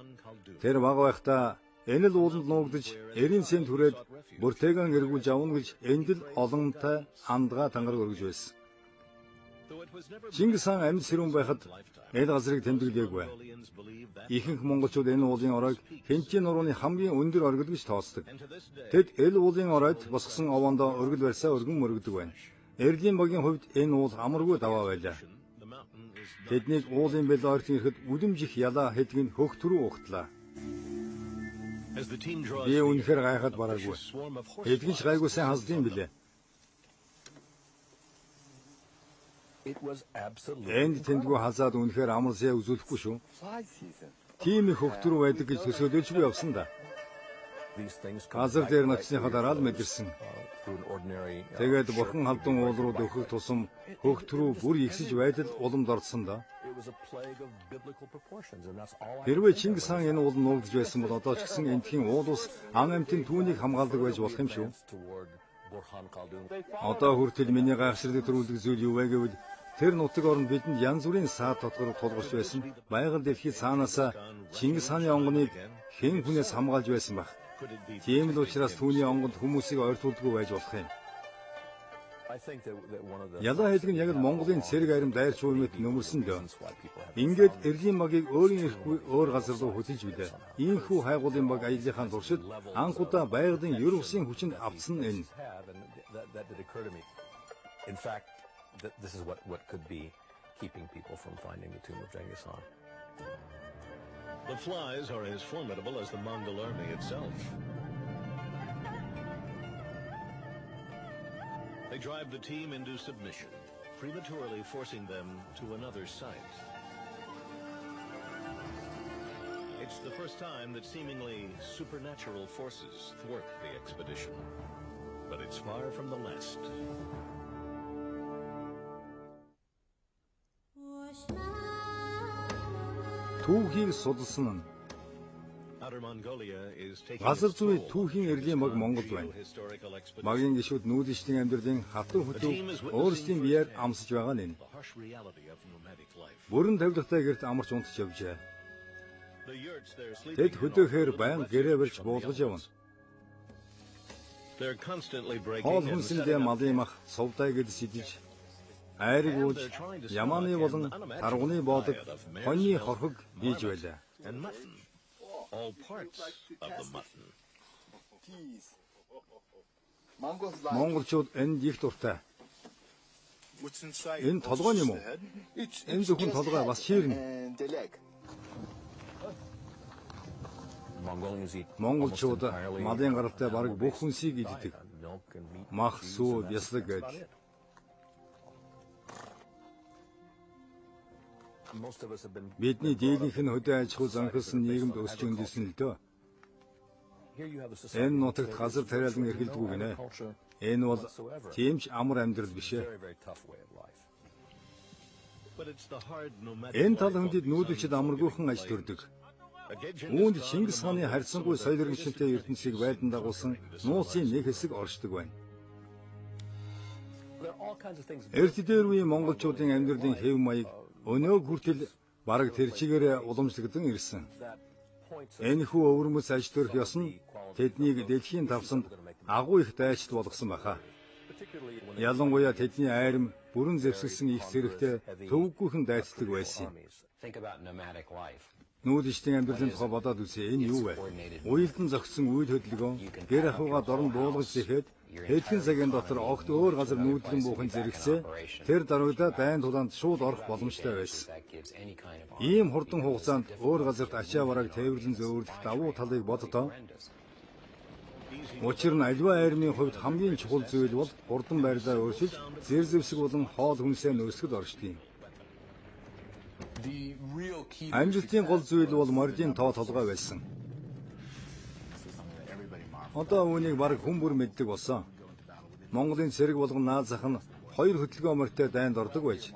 Тэр бага байхдаа энэ л ууланд нуугдаж эрийн цэнд хүрээд бүртэйгэн эргүүлж авна гэж энд л олонтой андгаа тангараг өргөж байсан. Чингис хаан амьд сэрүүн байхад энэ газрыг тэмдэглээгүй. Ихэнх монголчууд энэ уулын оройг Хэнчийн нурууны хамгийн өндөр оргил гэж тооцдог. Тэд эл уулын оройд босгосон овоондоо өргөл барьсаа өргөн мөргөдөг байна. Эрдлийн багийн хувьд энэ уул амаргүй даваа байлаа. тэднийг уулын бэлд ойртон ирэхэд үлэмжих ялаа хэдг нь хөгт рүү ухтлаа. Би үнэхээр гайхаад бараагүй. Хэдгэн ч гайгүй сайн хаздсан билээ. Энд тэндгүй хазаад үнэхээр амар зэ үзүүлэхгүй шүү. Тийм их хөгт рүү байдаг гэж төсөөлөжгүй явсан да. Газар дээр ночсныхаа дараа л мэдэрсэн. Тэгээд бурхан халдун уул руу дөхөх тусам хөгт рүү бүр ихсэж байдал уламд орсон да. Хэрвээ Чингис хаан энэ уул нуугдж байсан бол одоо ч гэсэн эндхийн уул ус ан амьтын түүнийг хамгаалдаг байж болох юм шүү. Одоо хүртэл миний гайхширдаг төрүүлдэг зүйл юу вэ гэвэл тэр нутаг орнд бидэнд янз бүрийн саад тодгор тулгарч байсан байгаль дэлхийд цаанаасаа Чингис хааны онгоныг хэн хүнээс хамгаалж байсан баг. Тийм л учраас түүний онгонд хүмүүсийг ойртуулдаггүй байж болох юм. Ялаа хэлгэн яг л Монголын цэрэг арим дайрч уумэд нөмөрсөн дөө. Ингээд эрлийн магийг өөрийн ирэхгүй өөр газар руу хөтлөж билээ. Ийхүү хайгуулын баг аяллахын туршид анхудаа байгалийн ер бусын хүчинд автсан энэ. In fact, this is what could be keeping people from finding the tomb of Genghis Khan. The flies are as formidable as the Mongol army itself. They drive the team into submission, prematurely forcing them to another site. It's the first time that seemingly supernatural forces thwart the expedition, but it's far from the last. Түүхийг судалсан нь Outer Mongolia is taking газар its зүйн toll түүхийн эрлийн маг Монголд on байна. historical expedition. Магийн гишүүд нүүдэлчдийн амьдралын хатуу хөтөв өөрсдийн биеэр амсаж байгаа нь энэ. The harsh reality of nomadic life. Бүрэн тавилгатай гэрт амарч унтж явжээ. The yurts they're sleeping Тэд in хөдөөхээр are баян full of гэрээ flesh барьж from the буулгаж elements. явна. They're constantly breaking Хоол and хүнсэндээ setting up малын мах сувдай гэдс идэж айрыг ууж ямааны болон таргуны боодог хоньны хорхог хийж байлаа. and mutton. All parts of the mutton. Монголчууд энд их дуртай. Энэ толгой юм уу? Энэ зөвхөн толгой бас ширнэ. Монголчууд малын гаралтай бараг бүх хүнсийг иддэг. Мах, сүү, бяслаг гэдэг. Бидний дийлэнх нь хөдөө аж ахуй зонхилсон нийгэмд өсч өндөсөн л дөө. Энэ нутагт газар тариалан эрхэлдэггүй гинэ. Энэ бол тийм ч амар амьдрал биш ээ. But it's the hard nomadic Энэ тал life хүндэд нүүдэлчд амаргүйхан аж төрдөг. Үүнд Чингис хааны харьцангуй соёл иргэншилтэй ертөнцийг байдан дагуулсан нууцын нэг хэсэг оршдог байна. Эрт дээр үеийн монголчуудын амьдралын хэв маяг өнөө хүртэл бараг тэр чигээрээ уламжлагдсан ирсэн. Энэхүү өвөрмөц аж төрх ёс нь тэднийг дэлхийн тавсанд агуу их дайчд болгосон баха. Ялангуяа тэдний айрам бүрэн зэвсэгсэн их зэрэгтэй төвөггүйхэн дайцдаг байсан юм. Нүүдэлчдийн амьдралын тухай бодоод үзье. Энэ юу вэ? Уйлдан зогссон үйл хөдөлгөөн гэр ахуйгаа дорн буулгаж зэхэд хэдхэн цагийн дотор огт өөр газар нүүдлэн буухын зэрэгцээ тэр даруйдаа дайн тулаанд шууд орох боломжтой байсан. Ийм хурдан хугацаанд өөр газарт ачаа бараг тээвэрлэн зөөвөрлөх давуу талыг боддоо. Учир нь альва айрны хувьд хамгийн чухал зүйл бол хурдан байрлалаар өөрчилж зэр зэвсэг болон хоол хүнсээ нөөсгөд оршдог юм. Амжилтын гол зүйл бол мордын тоо толгой байсан. Одоо үүнийг бараг хүн бүр мэддэг болсон. Монголын цэрэг болгон наад зах нь 2 хөдөлгөөн морьтой дайнд ордог байж.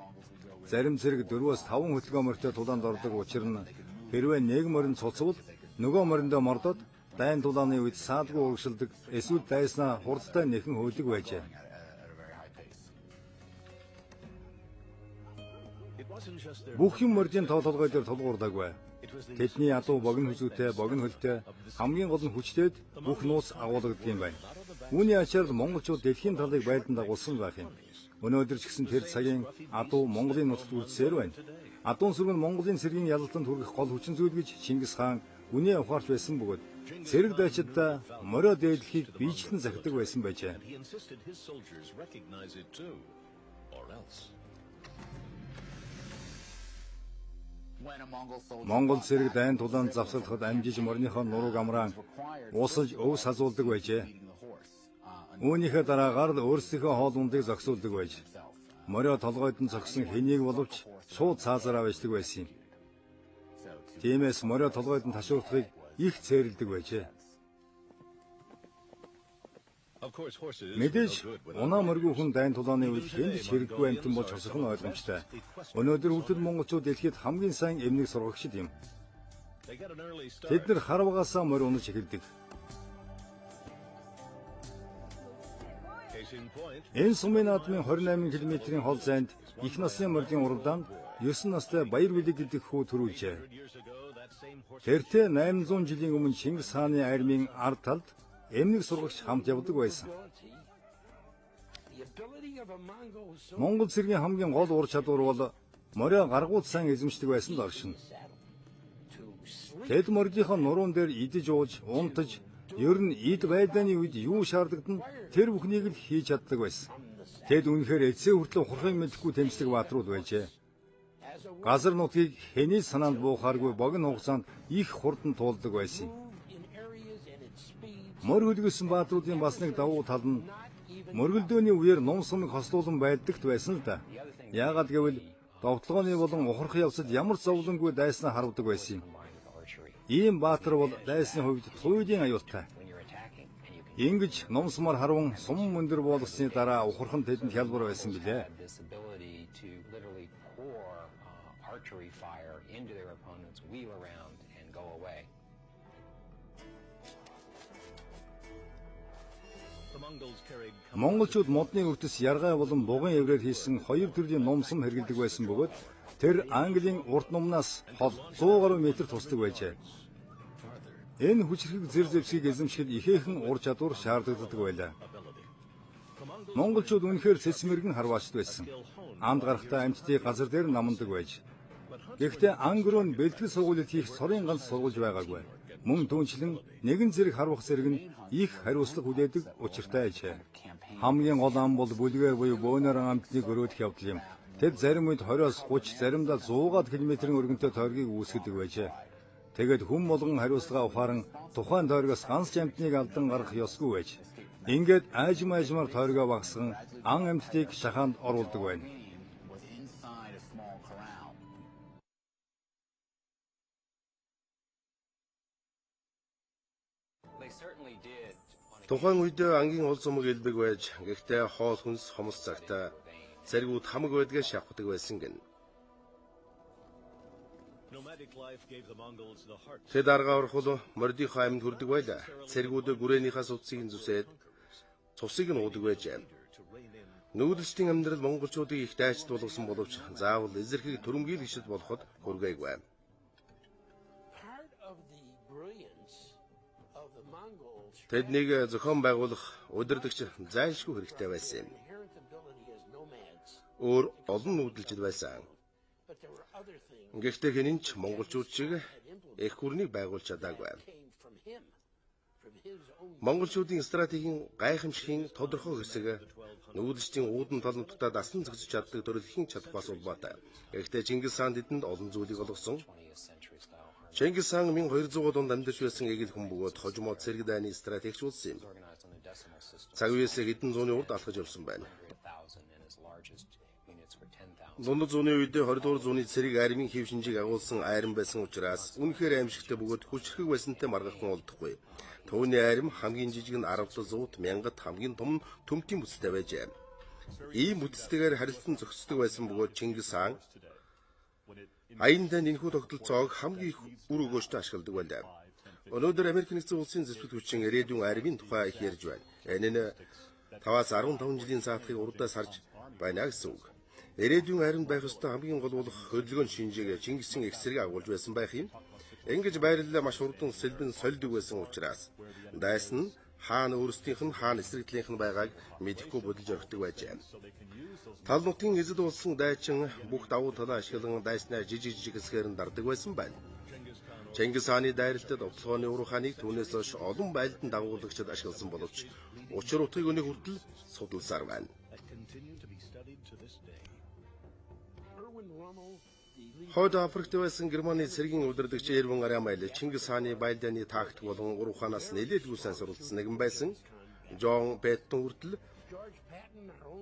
Зарим цэрэг 4-5 хөдөлгөөн морьтой тулаанд ордог учир нь хэрвээ нэг морин цуцвал нөгөө мориндоо мордоод дайн тулааны үед саадгүй урагшилдаг эсвэл дайснаа хурдтай нэхэн хөөдөг байжээ. Бүх юм мордын тоо толгой дээр тулгуурдаггүй. Тэдний адуу богино хүзүүтэй, богино хөлтэй, хамгийн гол нь хүчтэйд бүх нууц агуулдаг юм байна. Үүний ачаар монголчууд дэлхийн талыг байлдан дагуулсан байх юм. Өнөөдөр ч гэсэн тэр цагийн адуу Монголын нутагт үрдсээр байна. Адуун сүрэг нь Монголын цэргийн ялалтанд хүргэх гол хүчин зүйл гэж Чингис хаан үнэ ухаарч байсан бөгөөд цэрэг дайчидаа морио дээдлэхийг биечлэн захидаг байсан байжээ. He insisted his soldiers recognize it too, or else. Монгол зэрэг дайн тулаанд завсарлахад амжиж морныхоо нурууг амраан уусаж өв сазуулдаг байжээ. Үүнийхээ дараа гард өөрсдийнхөө хоол ундыг зогсуулдаг байж, морио толгойд нь зогсон хэнийг боловч шууд цаазараа байждаг байсан юм. Тиймээс морио толгойд нь ташуурдахыг их цээрэлдэг байжээ. Мэдээж унаа моргүй хүн дайн тулааны үед хэнд ч хэрэггүй амьтан болж хосох нь ойлгомжтой. Өнөөдөр хүртэл монголчууд дэлхийд хамгийн сайн эмнэг сургагчид юм. Тэд нар харвагаасаа морь унаж эхэлдэг. Энэ сумын наадмын 28 км-ийн хол зайд их насны мордын уралдаанд 9 настай Баяр Билэг гэдэг хүү төрүүлжээ. Тэртээ 800 жилийн өмнө Чингис хааны армийн ард талд эмнэг сургагч хамт явдаг байсан. Монгол цэргийн хамгийн гол ур чадвар бол морио гаргууд сайн эзэмшдэг байсан л оршин. Тэд мордынхоо нуруун дээр идэж ууж, унтаж, ер нь эд байдааны үед юу шаардлагдан тэр бүхнийг л хийж чаддаг байсан. Тэд үнэхээр эцсээ хүртэл хурхыг мэдэхгүй тэмцдэг бааtruуд байжээ. Газар нутгийг хэний санаанд буухааргүй богино хугацаанд их хурдан туулдаг байсан. Морь хөлгөсөн бааtruудын бас нэг давуу тал нь мөргөлдөөний үеэр ном сумыг хослуулан байдагт байсан л да. Яагаад гэвэл довтлогооны болон ухрах явцад ямар зовлонгүй дайснаа харвдаг байсан юм. Ийм баатар бол дайсны хувьд туйлын аюултай. Ингэж ном сумаар харван сум мөндөр болгосны дараа ухрах нь тэдэнд хялбар байсан билээ. Монголчууд модны үрдэс яргай болон буган эврээр хийсэн хоёр төрлийн номсом хэргэлдэг байсан бөгөөд тэр Английн урт номнаас хол 100 гаруй метр тусдаг байжээ. Энэ хүчрхэг зэр зэвсгийг эзэмшихэд ихээхэн ур чадвар шаардлагадаг байлаа. Монголчууд үнэхээр цэцмэргэн харваачд байсан. Амд гарахтаа амьтдыг газар дээр намандаг байж. Гэхдээ ангөрөө нь бэлтгэл сургуулиуд хийх сорын ганц сургуулж байгаагүй. Мөн түүнчлэн нэгэн зэрэг харвах зэрэг нь их хариуцлага хүлээдэг учиртай ажээ. Хамгийн гол ам бол бүлгээр буюу бөөнөр амтныг өрөөлөх явдал юм. Тэд зарим үед 20-оос 30, заримдаа 100 км-ийн өргөнтэй тойргийг үүсгэдэг байжээ. Тэгэд хүм болгон хариуцлага ухааран тухайн тойргоос ганц амтныг алдан гарах ёсгүй байж. Ингээд аажмаар тойргоо багасган ан амьтдыг шахаанд оруулдаг байна. Тухайн үед ангийн уул сумаг элбэг байж, гэхдээ хоол хүнс хомс цагтаа цэргүүд хамаг байдгаа шавхдаг байсан гэн. Тэд арга орхол мордийнхоо амьд хүрдэг байлаа. Цэргүүд гэрээнийхээ судсыг зүсээд цусыг нь уудаг байжээ. Нүүдэлчдийн амьдрал монголчуудыг их дайчд болгосон боловч заавал эзэрхийг төрөмгийл гişэд болоход хүргээгүй. Тэднийг зохион байгуулах удирдагч зайлшгүй хэрэгтэй байсан юм. Өөр олон нүүдэлчд байсан. Гэхдээ хинэн ч монголчууд шиг их хүрнийг байгуулж чадаагүй. Монголчуудын стратегийн гайхамшигын тодорхой хэсэг нүүдэлчдийн уудан талнуудаа дасан зогсож чаддаг төрөлхийн чадхаас улбаатай. Гэхдээ Чингис хаан тэдэнд олон зүйлийг олгосон. Чингис хаан 1200 онд амьдарч байсан эгэл хүн бөгөөд хожимоо цэрэг дайны стратегч болсон юм. Цаг үеэс хэдэн зууны урд алхаж явсан байна. Дундад зууны үед 20-р зууны цэрэг армийн хэв шинжийг агуулсан айран байсан учраас үнэхээр аимшигтай бөгөөд хүчрхэг байсантай маргахан олдохгүй. Түүний айрам хамгийн жижиг нь 10-100 мянгад хамгийн том төмтийн бүстэй байжээ. Ийм бүтэцтэйгээр харилцан зохицдог байсан бөгөөд Чингис хаан аяндаа энэхүү тогтолцоог хамгийн их үр өгөөжтэй ашигладаг байлаа. Өнөөдөр Америк нэгдсэн улсын зэвсэг хүчин ирээдүйн армийн тухай их ярьж байна. Энэ нь 5-15 жилийн цаатахыг урдаас харж байна гэсэн үг. Ирээдүйн армид байх ёстой хамгийн гол болох хөдөлгөөн шинжийг Чингисийн их зэрэг агуулж байсан байх юм. Ингэж байрлалаа маш хурдан сэлбэн сольдог байсан учраас дайсан нь хаана өөрсдийнх нь хаана эсрэглийнх нь байгааг мэдэхгүй бодож орхидог байжээ. Тал нутгийн эзэд болсон дайчин бүх давуу талаа ашиглан дайснаа жижиг хэсгээр нь дардаг байсан байна. Чингис хааны дайралтад довтлогооны уран хааныг түүнээс хойш олон байлдан дагуулагчид ашигласан боловч учир утгыг өнөө хүртэл судалсаар байна. Хойд Африкт байсан Германы цэргийн удирдагч Эрвин Арамайл Чингис хааны баялдааны тактик болон ур ухаанаас нэлээдгүй сайн суралцсан нэгэн байсан. Жон Пэттон хүртэл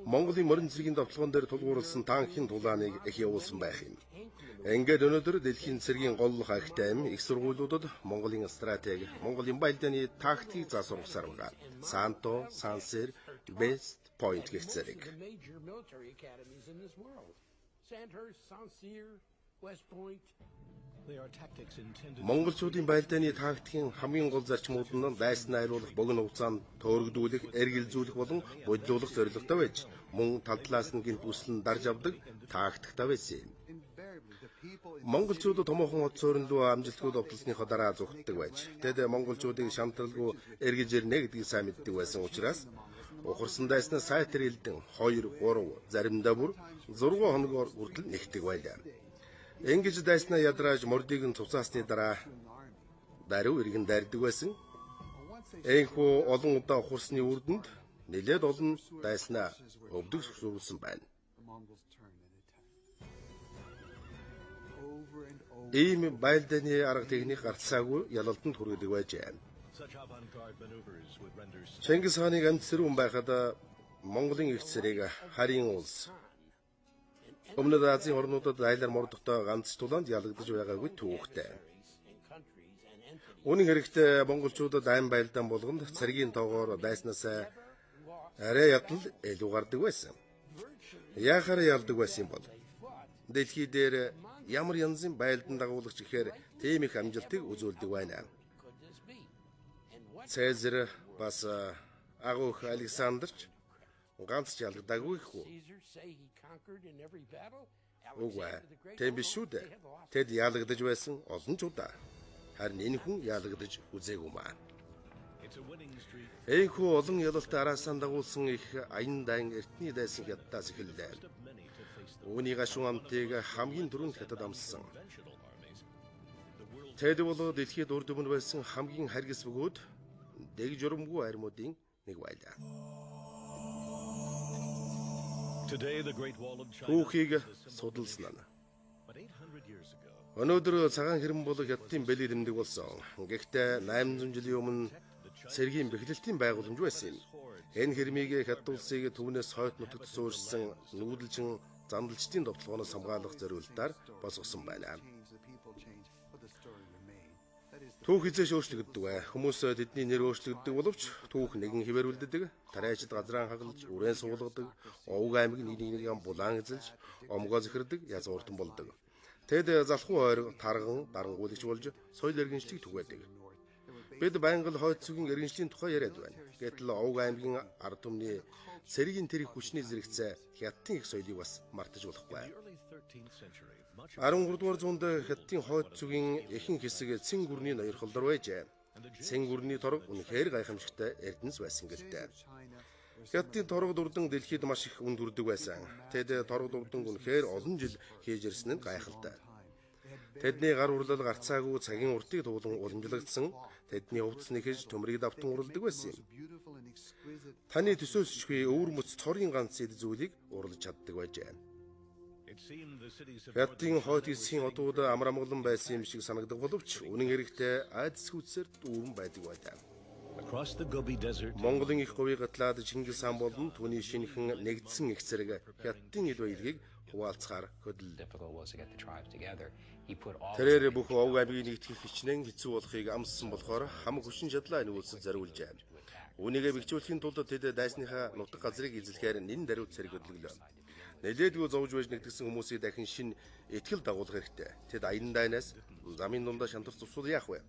Монголын морин цэргийн довтлогон дээр тулгуурласан танкийн тулааныг их явуулсан байх юм. Ингээд өнөөдөр дэлхийн цэргийн гол хаагтайм их сургуулиудад Монголын стратеги, Монголын баялдааны тактикийг засваргасаар байгаа. Санто, Сансер, West Point гэх зэрэг. Монголчуудын баялдааны тактикийн хамгийн гол зарчмууд нь дайсан найруулах, богино хугацаанд төөрөгдүүлэх, эргэлзүүлэх болон бодлуулах зорилготой байж, мөн тал талаас нь гинт үслэн дарж авдаг тактиктай байсан юм. Монголчуудад томоохон хот сууринлуу амжилтгүй довтлосныхоо дараа зүгтдэг байж, тэд монголчуудыг шантаралгүй эргэж ирнэ гэдгийг сайн мэддэг байсан учраас ухарсан дайснаас сайтар элдэн 2, 3, заримдаа бүр 6 хоногоор хүртэл нэгтгэдэг байлаа. Ингэж дайснаа ядрааж мордыг нь цуцаасны дараа даруй иргэн дайрдаг байсан. Энэхүү олон удаа ухарсны үрдэнд нэлээд олон дайснаа өвдөг сүрүүлсэн байна. Ийм баялдааны арга техник гарцаагүй ялалтанд хүргэдэг байжээ. Чингис хааныг амтсэрүүн байхад Монголын их цэрэг Харийн улс Өмнөд Азийн орнуудад айлар мордогтой ганц тулаанд ялагдаж байгаагүй түүхтэй. Үүний хэрэгтээ монголчуудад айн баялдаан болгонд цэргийн тоогоор дайснаас арай ядал илүү гардаг байсан. Яахаар ялдаг байсан бол дэлхий дээр ямар янзын баялдан дагуулагч гэхээр тийм их амжилтыг үзүүлдэг байна. Цэзэр бас агуух Александрч ганц ч ялагдаагүй хүү. Үгүй тийм биш шүү дээ. Тэд ялагдаж байсан олон ч удаа. Харин энэ хүн ялагдаж үзээгүй маа. Энэхүү олон ялалт араасаа дагуулсан их аян дайн эртний дайсан хятадаас эхэллээ. Үүний гашуун амтыг хамгийн түрүүнд хятад амссан. Тэд бол дэлхийд урд өмнө байсан хамгийн харгас бөгөөд дэг журамгүй армуудын нэг байлаа. Түүхийг судалсан нь. Өнөөдөр цагаан хэрэм бол хятадын бэлий тэмдэг болсон. Гэхдээ 800 жилийн өмнө цэргийн бэхлэлтийн байгууламж байсан юм. Энэ хэрмийг хятад улсыг түүнээс хойд нутагт суурьсан нүүдэлчин замдалчдын довтлогоноос хамгаалах зориултаар босгосон байна. Түүх эзэж өөрчлөгддөг бай. Хүмүүс тэдний нэр өөрчлөгддөг боловч түүх нэгэн хിവэрүүлдэг. Тариачид газраан хагалж, үрэн суулгадаг, овг аймаг нэг-нэгнийгээ булаан эзэлж, омгоо зэхэрдэг, язгууртан болдог. Тэд залхуу ойр тарган, дарангуулагч болж соёл иргэншлийг түгээдэг. Бид байнгал хойд зүгийн иргэншлийн тухай яриад байна. Гэтэл овг аймгийн ард түмний цэргийн тэрэг хүчний зэрэгцээ хятадын их соёлыг бас мартаж болохгүй. 13 дугаар зуунд хятадын хойд зүгийн ихэнх хэсэг Цэн гүрний ноёрхолдор байжээ. Цэн гүрний торг үнэхээр гайхамшигтай эрдэнэс байсан гэлтэй. Хятадын торгод урдан дэлхийд маш их үнд хүрдэг байсан. Тэд торгод урдан үнэхээр олон жил хийж ирсэн нь гайхалтай. Тэдний гар урлал гарцаагүй цагийн уртыг туулан уламжлагдсан. Тэдний хувцас нэхэж төмрийг давтан уралдаг байсан юм. Таны төсөөлсөхгүй өвөр мөц цорын ганц эд зүйлийг урлаж чаддаг байжээ. Хятадын хойд хэсгийн одууд амар амгалан байсан юм шиг санагдах боловч үнэн хэрэгтээ айдас хүчээр дүүрэн байдаг байлаа. Монголын их говийг гатлаад Чингис хаан болон түүний шинэхэн нэгдсэн их цэрэг хятадын ил баялагийг хуваалцахаар хөдөллөө. Тэрээр бүх овг аймгийг нэгтгэх хичнээн хэцүү болохыг амссан болохоор хамаг хүчин чадлаа энэ үйлсэд зориулжээ. Үүнийгээ бэхжүүлэхийн тулд тэд дайсныхаа нутаг газрыг эзлэхээр нэн даруй цэрэг хөдөлгөлөө. Нэлээдгүй зовж байж нэгдсэн хүмүүсийг дахин шинэ итгэл дагуулах хэрэгтэй. Тэд аян дайнаас замын дундаа шантарч зурсуул яах вэ?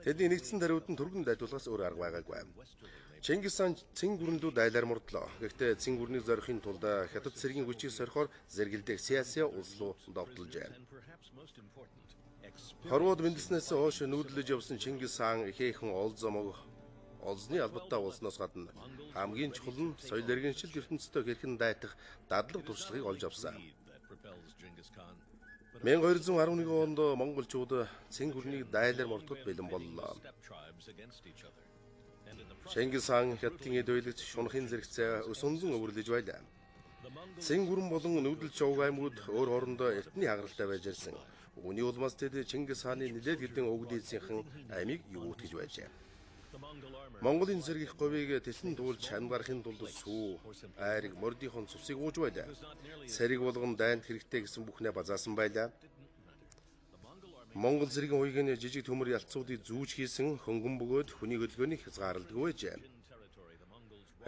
Тэдний нэгдсэн даруйд нь түргэн дайдуулахаас өөр арга байгаагүй. Чингис хаан Цэн гүрнлүү дайлаар мордлоо. Гэхдээ Цэн гүрнийг зорихын тулд хятад цэргийн хүчийг сорихоор зэргэлдэх Сясиа улс руу довтолжээ. Хорвоод бэндэснээс хойш нүүдлэж явсан Чингис хаан ихээхэн олзны албаттай улсноос гадна хамгийн чухал нь соёл иргэншил ертөнцийн хэрхэн дайтах дадлаг туршлагыг олж авсан. 1211 онд монголчууд Цэн гүрнийг дайлаар мордоход бэлэн боллоо. Чингис хаан хятадын эд баялагч шунахын зэрэгцээ өсөнзөн өвөрлөж байлаа. Цэн гүрэн болон нүүдэл човг аймагуд өөр хоорондоо эртний хагаралтай байж ирсэн. Үүний улмаас тэд Чингис хааны нэлээд хэдэн өвөг дээдсийнхэн аймыг юутгэж байжээ. Монголын зэрэг их говийг тэсэн дуулж хамгаалахын тулд сүү, айраг, мордийнхон цусыг ууж байлаа. Сэрэг болгон дайнд хэрэгтэй гэсэн бүхнээ базаасан байлаа. Монгол зэргийн уйгийн жижиг төмөр ялцуудыг зүүж хийсэн хөнгөн бөгөөд хүний хөдөлгөөнийг хязгаарладаг байжээ.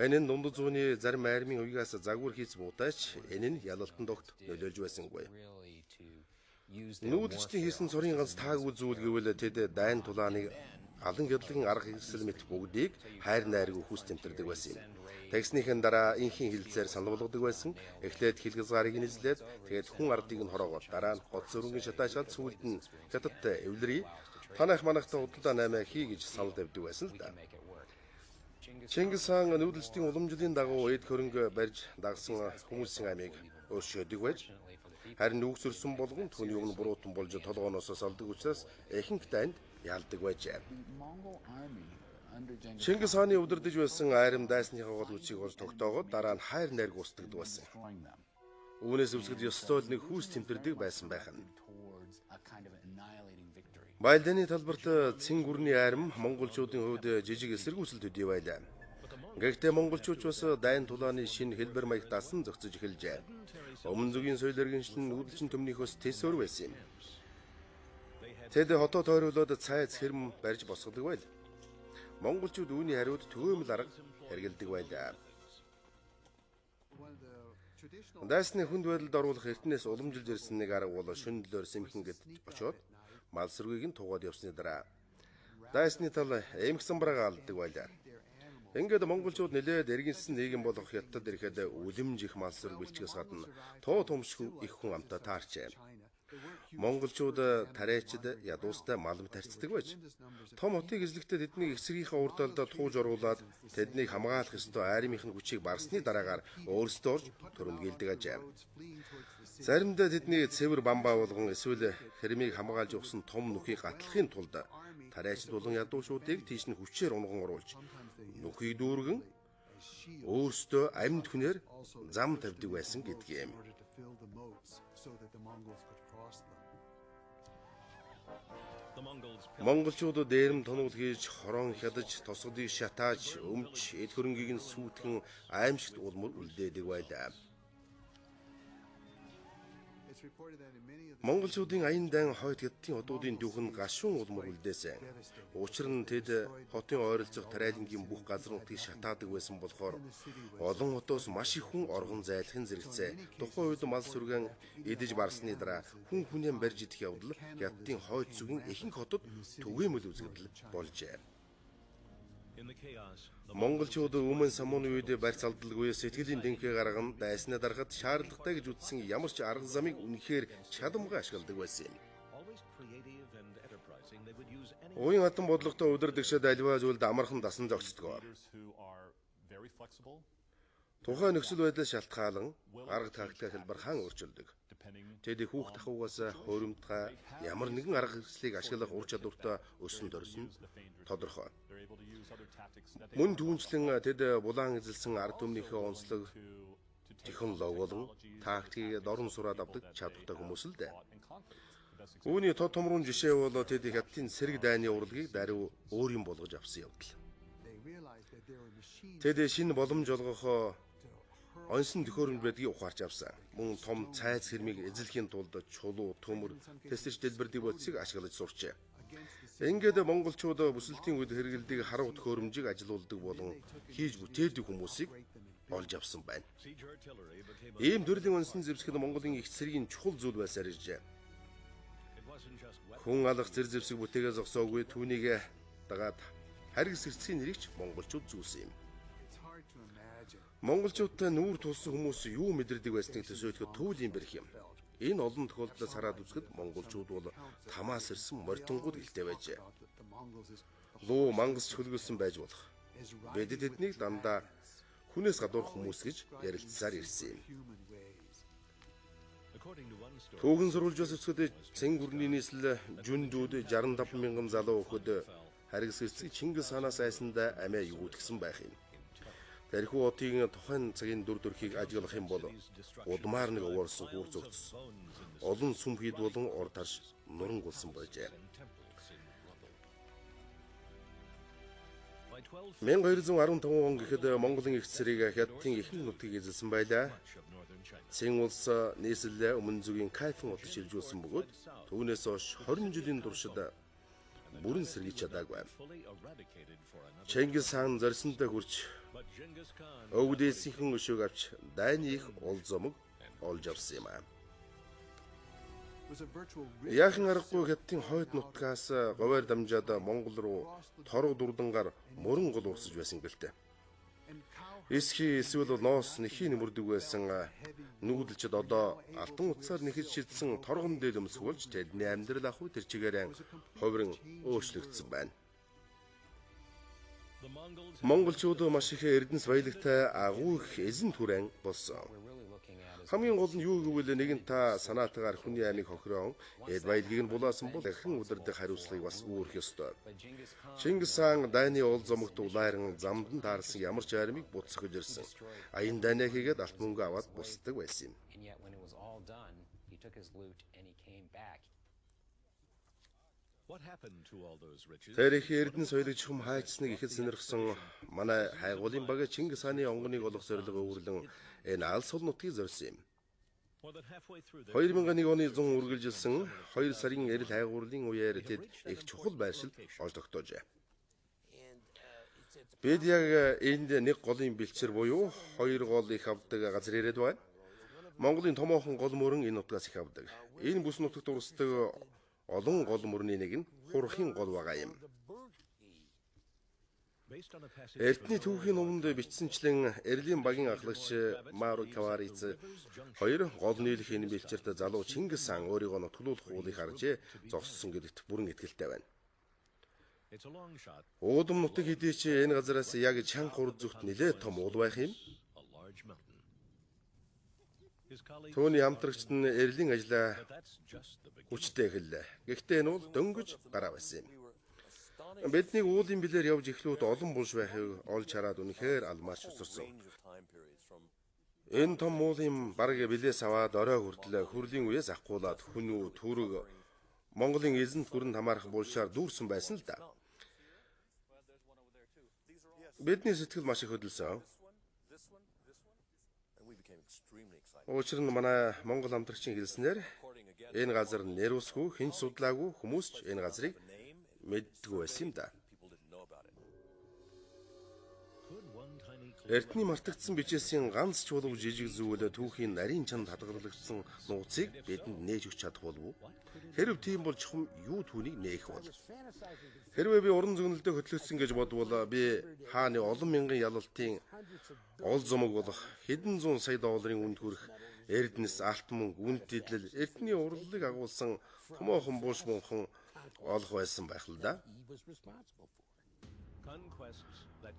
Энэ нь дундад зууны зарим айрмын уйгаас загвар хийц буутаач энэ нь ялалтанд огт нөлөөлж байсангүй. Нүүдэлчдийн хийсэн цорын ганц таагүй зүйл гэвэл тэд дайн тулааныг алан гэдлэгэн арга хэрэгсэл мэт бүгдийг хайр найраг өхүүс тэмтэрдэг байсан юм. Тэгснийхэн дараа инхийн хилцээр санал болгодог байсан. Эхлээд хилгазгарыг нэзлээд тэгээд хүн ардыг нь хороогоод дараа нь хот зөрөнгийн шатаашаад сүүлд нь хятадд эвлэрий танах манахта удалдаа 8 хий гэж санал тавьдаг байсан л да. Чингис хаан нүүдэлчдийн уламжлалын дагуу эд хөрөнгө барьж дагсан хүмүүсийн амийг өөрчлөдөг байж харин нүгсэрсэн болгон түүний өмнө буруутан болж толгооноос салдаг учраас ихэнх дайнд ялдаг байжээ. Чингис хааны удирдах байсан айрам дайсныхаа гол хүчийг олж тогтоогоод дараа нь хайр найраг устгдаг байсан. Үүнээс үсгэд ёстой л нэг хүүс тэмтэрдэг байсан байх нь. Байлдааны талбарт цэн гүрний айрам монголчуудын хувьд жижиг эсэргүүцэл төдий байлаа. Гэхдээ монголчууд бас дайн тулааны шинэ хэлбэр маяг дасан зохицож эхэлжээ. Өмнө зүгийн соёл иргэншил нь нүүдэлчин төмнийхөөс тэсвэр байсан юм. Тэд хотоо тойруулаад цайз хэрэм барьж босгодог байл. Монголчууд үүний хариуд төгөөмөл арга хэрэгэлдэг байлаа. Дайсны хүнд байдалд оруулах эртнээс уламжилж ирсэн нэг арга бол шөндлөөр сэмхэн гэд очоод мал сүргийг нь тугаад явсны дараа дайсны тал эмгсэн бараагаа алддаг байлаа. Ингээд монголчууд нэлээд эргэнсэн нийгэм болох хятад ирэхэд үлэмж их мал сүрэг бэлчгээс гадна тоо томшгүй их хүн амтаа таарчээ. Монголчууд тариачид ядуустай малм тарьцдаг байж том хотыг эзлэхдээ тэднийг эсрэгийнхээ урд талдаа тууж оруулаад тэднийг хамгаалах ёстой айрмынхын хүчийг барсны дараагаар өөрсдөө орж төрөмгийлдэг ажээ. Заримдаа тэдний цэвэр бамбаа болгон эсвэл хэрмийг хамгаалж өгсөн том нүхийг гатлахын тулд тариачид болон ядуушуудыг тийш нь хүчээр унган оруулж нүхийг дүүргэн өөрсдөө амьд хүнээр зам тавьдаг байсан гэдгийг юм. Монголчууд дээрэм тоног хийж хорон хядаж тосгодыг шатааж өмч эд хөрөнгийг нь сүйтгэн аимшигт улмөр үлдээдэг байлаа. Монголчуудын аян дан хойд хятадын хотуудын дүүхэн гашуун улмөр үлдээсэн. Учир нь тэд хотын ойролцох тариалангийн бүх газар нутгийг шатаадаг байсан болохоор олон хотоос маш их хүн оргон зайлахын зэрэгцээ. Тухайн үед мал сүргэн идэж барсны дараа хүн хүнээ барьж идэх явдал хятадын хойд зүгийн ихэнх хотод түгээмэл үзэгдэл болжээ. Монголчууд өмнө самууны үед барьц алдалгүй сэтгэлийн дэнхээ гарган дайсны дарахад шаардлагатай гэж үзсэн ямар ч арга замыг үнэхээр чадамгүй ашигладаг байсан юм. Уян хатан бодлоготой удирдагчид альва зүйлд амархан дасан зогсдог. Тухайн нөхцөл байдлаас шалтгаалan арга тактикаа хэлбэрхэн өөрчилдөг. Тэд хүүхд ахуйгаас хоримтгай ямар нэгэн арга хэрэгслийг ашиглах ур чадвартай өсөн дөрсөн тодорхой. Мөн түүнчлэн тэд булаан эзэлсэн ард түмнийхээ онцлог технологи болон тактикийг дорн сураад авдаг чадвартай хүмүүс л дээ. Үүний тод томрун жишээ бол тэд хятадын сэрэг дайны урлагийг даруй өөр юм болгож авсан явдал. Тэд шинэ боломж олгох онсон төхөөрөмж байдгийг ухаарч авсан. Мөн том цайз хэрмийг эзлэхийн тулд чулуу, төмөр, тэсэж дэлбэрдэг бодисыг ашиглаж сурчээ. Ингээд монголчууд бүсэлтийн үед хэрэгэлдэг харуу төхөөрөмжийг ажилуулдаг болон хийж бүтээдэг хүмүүсийг олж авсан байна. Ийм төрлийн онсон зэвсэг нь Монголын их цэргийн чухал зүйл байсаар иржээ. Хүн алах зэр зэвсэг бүтээгээ зогсоогүй түүнийг дагаад харгас хэрцгийн нэрийгч монголчууд зүүсэн юм. Монголчуудтай нүүр тулсан хүмүүс юу мэдэрдэг байсныг төсөөлөхөд төвлийн бэрх юм. Энэ олон тохиолдлоос хараад үзэхэд монголчууд бол тамаас ирсэн морьтонгууд гэлтэй байжээ. Луу мангас хөлгөлсөн байж болох. Бид тэднийг дандаа хүнээс гадуур хүмүүс гэж ярилцсаар ирсэн юм. Түүхэн сурвалжаас өсгөд цэн гүрний нийслэл жүндүүд 65 мянган залуу өгөхөд харгас эцэг Чингис хаанаас айсандаа амиа юудгсэн байх юм. Тархиу отын тухайн цагийн дүр төрхийг ажиглах юм бол удмаар нэг уурсан хүүр зөвцсөн. Олон сүмхийд болон ор тарш нурангулсан байжээ. 1215 он гэхэд Монголын их цэрэг Хятадын ихэнх нутгийг эзэлсэн байлаа. Цэн улс нийслэлээ өмнө зүгийн Кайфын хотод шилжүүлсэн бөгөөд түүнээс хойш 20 жилийн туршид бүрэн сэргийж чадаагүй. Чингис хаан зорьсонтой хүрч өвгдээсийнхэн өшөөг авч дайны их ол зомог олж авсан юм аа. Яахан аргагүй Хятадын хойд нутгаас говьар дамжаад Монгол руу торог дурдангаар мөрөн гол урсаж байсан гэлтэй. Эсхий эсвэл ноос нэхийн нэмэрдэг байсан нүүдэлчд одоо алтан утсаар нэхэж шидсэн торгон дээр өмсгөлж тэдний амьдрал ах уу тэр чигээрээ ховрон өөрчлөгдсөн байна. Монголчууд маш их эрдэнэс баялагтай агуу их эзэн түрэн болсон. Хамгийн гол нь юу гэвэл нэгэн та санаатаагаар хүний амийг хохироон эд баялагийг нь булаасан бол дахин удирдах хариуцлагыг бас үүрэх ёстой. Чингис хаан дайны уул зомогт улайран замд нь таарсан ямар ч армийг буцсахж ирсэн. Аян дайнаа хийгээд алт мөнгө аваад бусдаг байсан юм. Тарих эрдэнэ соёлыг чухам хайчсныг ихэд сонирхсон манай хайгуулын баг Чингис хааны онгоныг олох зорилго өвөрлөн энэ алс сул нутгийг зорьсон юм. 2001 оны 100 үргэлжилсэн 2 сарын эрэл хайгуурлын үеэр тэд их чухал байршил олж тогтоожээ. Бид яг энд нэг голын бэлчээр буюу 2 гол их авдаг газар ирээд байна. Монголын томоохон гол мөрөн энэ нутгаас их авдаг. Энэ бүс нутагт урсдаг олон гол мөрний нэг нь хурхийн гол байгаа юм. Эртний түүхийн өмнөд бичсэнчлэн Эрлийн багийн ахлагч Мару Кавариц 2 гол нийлэх энэ бэлчээрт залуу Чингис хаан өөрийгөө нутглуулах уулыг харжээ зогссон гэдэгт бүрэн итгэлтэй байна. Уудам нутаг хэдий ч энэ газараас яг чанга гур зүгт нэлээд том уул байх юм. Түүний хамтрагчид нь Эрлийн ажлаа хүчтэй эхэллээ. Гэхдээ энэ бол дөнгөж гараа байсан юм. Бидний уулын билээр явж эхлүүд олон булш байхыг олж хараад үнэхээр алмаарч өсөрсөн. Энэ том уулын бараг билээс аваад орой хүртэл хүрлийн үеэс ахгуулаад хүнүү төрөг Монголын эзэнт гүрэнд хамаарах булшаар дүүрсэн байсан л да. Бидний сэтгэл маш их хөдөлсөн. Учир нь манай Монгол хамтрагчийн хэлснээр энэ газар нэр усгүй, хинч судлаагүй хүмүүс ч энэ газрыг мэддэггүй байсан юм да. Эртний мартагдсан бичээсийн ганц ч болов жижиг зүйл түүхийн нарийн чанд хадгалагдсан нууцыг бидэнд нээж өгч чадах болов уу? Хэрв тийм бол чухам юу түүнийг нээх бол? Хэрвээ би уран зөгнөлдөө хөтлөгдсөн гэж бодвол би хааны олон мянган ялалтын ол зомог болох хэдэн зуун сая долларын үнд хүрэх эрдэнэс алт мөнгө үнд идэл эртний урлалыг агуулсан томоохон булш мөнхөн олох байсан байх л да.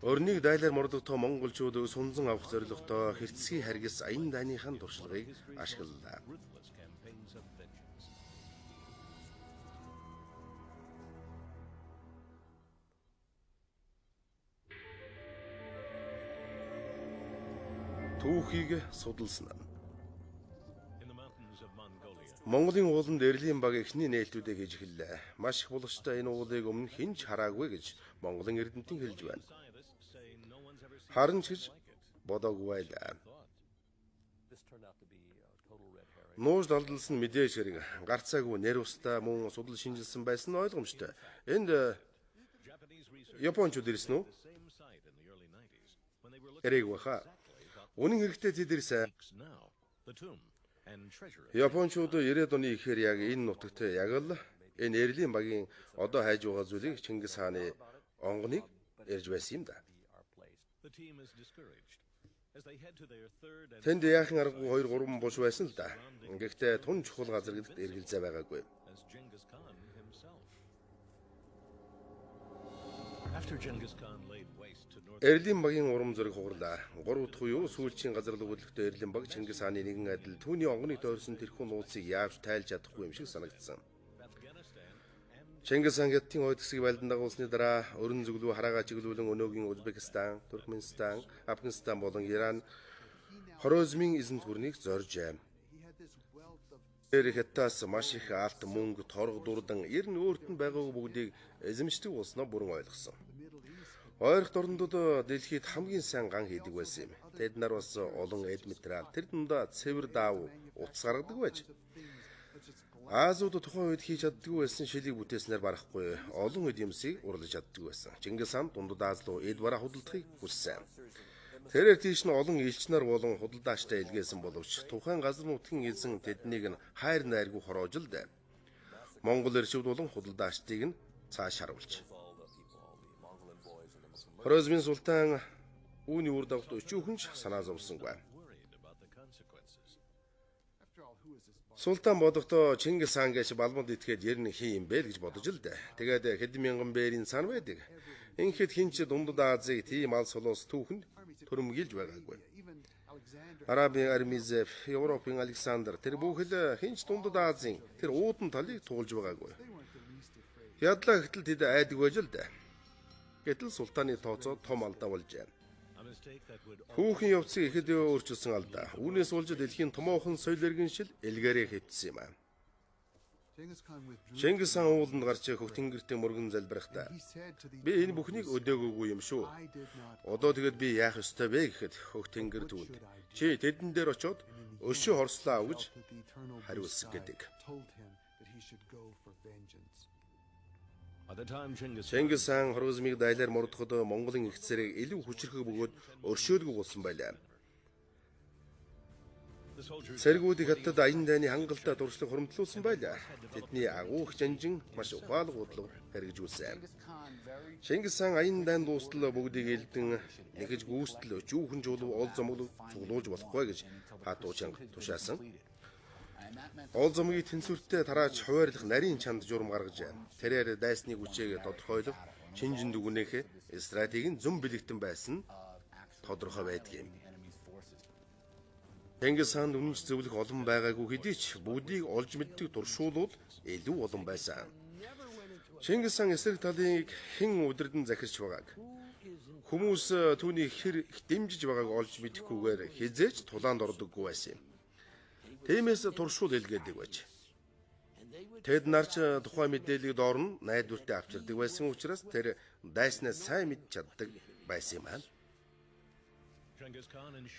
Өрнийг дайлаар мордогдох монголчууд сунзан авах зорилготой хэрцгий харгас аян дайныхаа туршлагыг ашиглалаа. Түүхийг судалсан. Монголын ууланд Эрлийн баг эхний нээлтүүдээ хийж эхэллээ. Маш их булгачтай энэ уулыг өмнө хинж хараагүй гэж Монголын эрдэмтэн хэлж байна. Харин ч гэж бодоогүй байлаа. Нууж далдалсан мэдээж хэрэг гарцаагүй нэр устаа мөн судал шинжилсэн байсан нь ойлгомжтой. Энд Япончууд ирсэн үү? Эрэг баха. Үнэн хэрэгтээ тэд ирсэн. Япончууд 90-ад оны ихээр яг энэ нутагт яг л энэ Эрлийн багийн одоо хайж байгаа зүйлийг Чингис хааны онгоныг ярьж байсан юм да. Тэнд яахан аргагүй 2-3 булш байсан л да. Гэхдээ тун чухал газар гэдэгт эргэлзээ байгаагүй. Эрлийн багийн урам зориг хугарлаа. 3 дахь үеү сүүлчийн газар лүгэлдэгтэй Эрлийн баг Чингис хааны нэгэн адил түүний онгоныг тойрсон тэрхүү нууцыг яавч тайлж чадахгүй юм шиг санагдсан. Чингис хаан Хятадын хойд хэсгийг байлдан дагуулсны дараа өрн зүглүү хараагаа чиглүүлэн өнөөгийн Узбекистан, Туркменстан, Афганистан болон Иран Хорозмын эзэнт гүрнийг зоржээ. Тэр Хятадаас маш их алт мөнгө, торго дурдан ер нь өөрт нь байгаагүй бүгдийг эзэмшдэг болсноо бүрэн ойлгосон. Ойролт орнуудад дэлхийд хамгийн сайн ган хийдэг байсан юм. Тэд нар бас олон эд материал, тэр дундаа цэвэр даав, утас гаргадаг байж. Азууд тухайн үед хийж чаддгүй байсан шилийг бүтээснээр барахгүй олон эд юмсыг урлаж чаддаг байсан. Чингис хаан дундад Аз руу эд бараа худалдахыг хүссэн. Тэрээр тийш нь олон элч нар болон худалдаачтай илгээсэн боловч тухайн газар нутгийн эзэн тэднийг нь хайр найргүй хороожлд. Монгол эрчүүд болон худалдаачдыг нь цааш харуулж. Хорозмын султан үүний үр дагавар өчүүхэн ч санаа зовсонгүй. Султан бодохдоо Чингис хаан гэж балбанд итгээд ер нь хий юм бэ л гэж бодож л дээ. Тэгээд хэдэн мянган бээрийн сан байдаг. Ингээд хинч дундад Азийг тийм алс солоос түүхэнд төрөмгийлж байгаагүй. Арабын Армизеф, Европын Александр тэр бүхэл хинч дундад Азийн тэр уудан талыг туулж байгаагүй. Ядлаа гэтэл тэд айдаг байж л дээ. Гэтэл султаны тооцоо том алдаа болжээ. Хүүхэн явцыг ихэд өөрчилсөн алдаа. Үүнээс болж дэлхийн томоохон соёл иргэншил элгээрээ хэвтсэн юм аа. Чингис хаан ууланд гарч хөх тэнгэртээ мөргөн залбирахтаа би энэ бүхнийг өдөөгөөгүй юм шүү. Одоо тэгэд би яах ёстой бэ гэхэд хөх тэнгэр түүнд чи тэдэн дээр очиод өшөө хорслаа гэж хариулсан гэдэг. Чингис хаан Хорозмыг дайлаар мордоход Монголын их цэрэг илүү хүчрхэг бөгөөд өршөөлгүй болсон байлаа. Цэргүүдийг Хятад аян дайны хангалттай дуршлаг хуримтлуулсан байлаа. Тэдний агуу их жанжин маш ухаалаг удлаг хэрэгжүүлсэн. Чингис хаан аян дайн дуустал бүгдийг элдэн нэгэж гүйцэтгэл өчүүхэн жуулав ол зомглог цуглуулж болохгүй гэж хатуу чанга тушаасан. Ол зомгийг тэнцвэртэй тарааж хуваарлах нарийн чанд журам гаргаж тэрээр дайсны хүчээг тодорхойлох чинжин дүгнэх стратегийн зөв бэлэгтэн байсан тодорхой байдгийг. Чингис хаанд үнэнч зөвлөх олон байгаагүй хэдий ч бүгдийг олж мэддэг туршуулууд илүү олон байсан. Чингис хаан эсрэг талыг хэн удирдан захирч байгааг хүмүүс түүний хэр их дэмжиж байгааг олж мэдэхгүйгээр хизээч тулаанд ордоггүй байсан юм. Тиймээс туршуул илгээдэг байж. Тэд нарч тухайн мэдээллийг доор нь найдвартай авчирдаг байсан учраас тэр дайснаас сайн мэдж чаддаг байсан юм аа.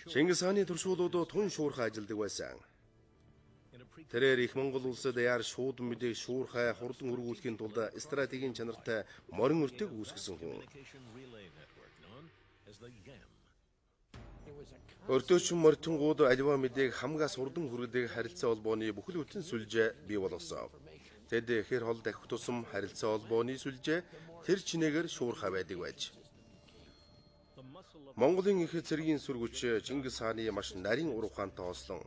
Чингис хааны туршуулууд тун шуурхай ажилдаг байсан. Тэрээр их Монгол улсад яар шууд мэдээг шуурхай хурдан өргүүлэхийн тулд стратегийн чанартай морин өртөг үүсгэсэн хүн. Өртөөч морьтонгууд аливаа мэдээг хамгаас хурдан хүргэдэг харилцаа холбооны бүхэл бүтэн сүлжээ бий болгосон. Тэд хэр хол дахих тусам харилцаа холбооны сүлжээ тэр чинээгээр шуурхай байдаг байж. Монголын их цэргийн сүргүч Чингис хааны маш нарийн ур ухаантай хослон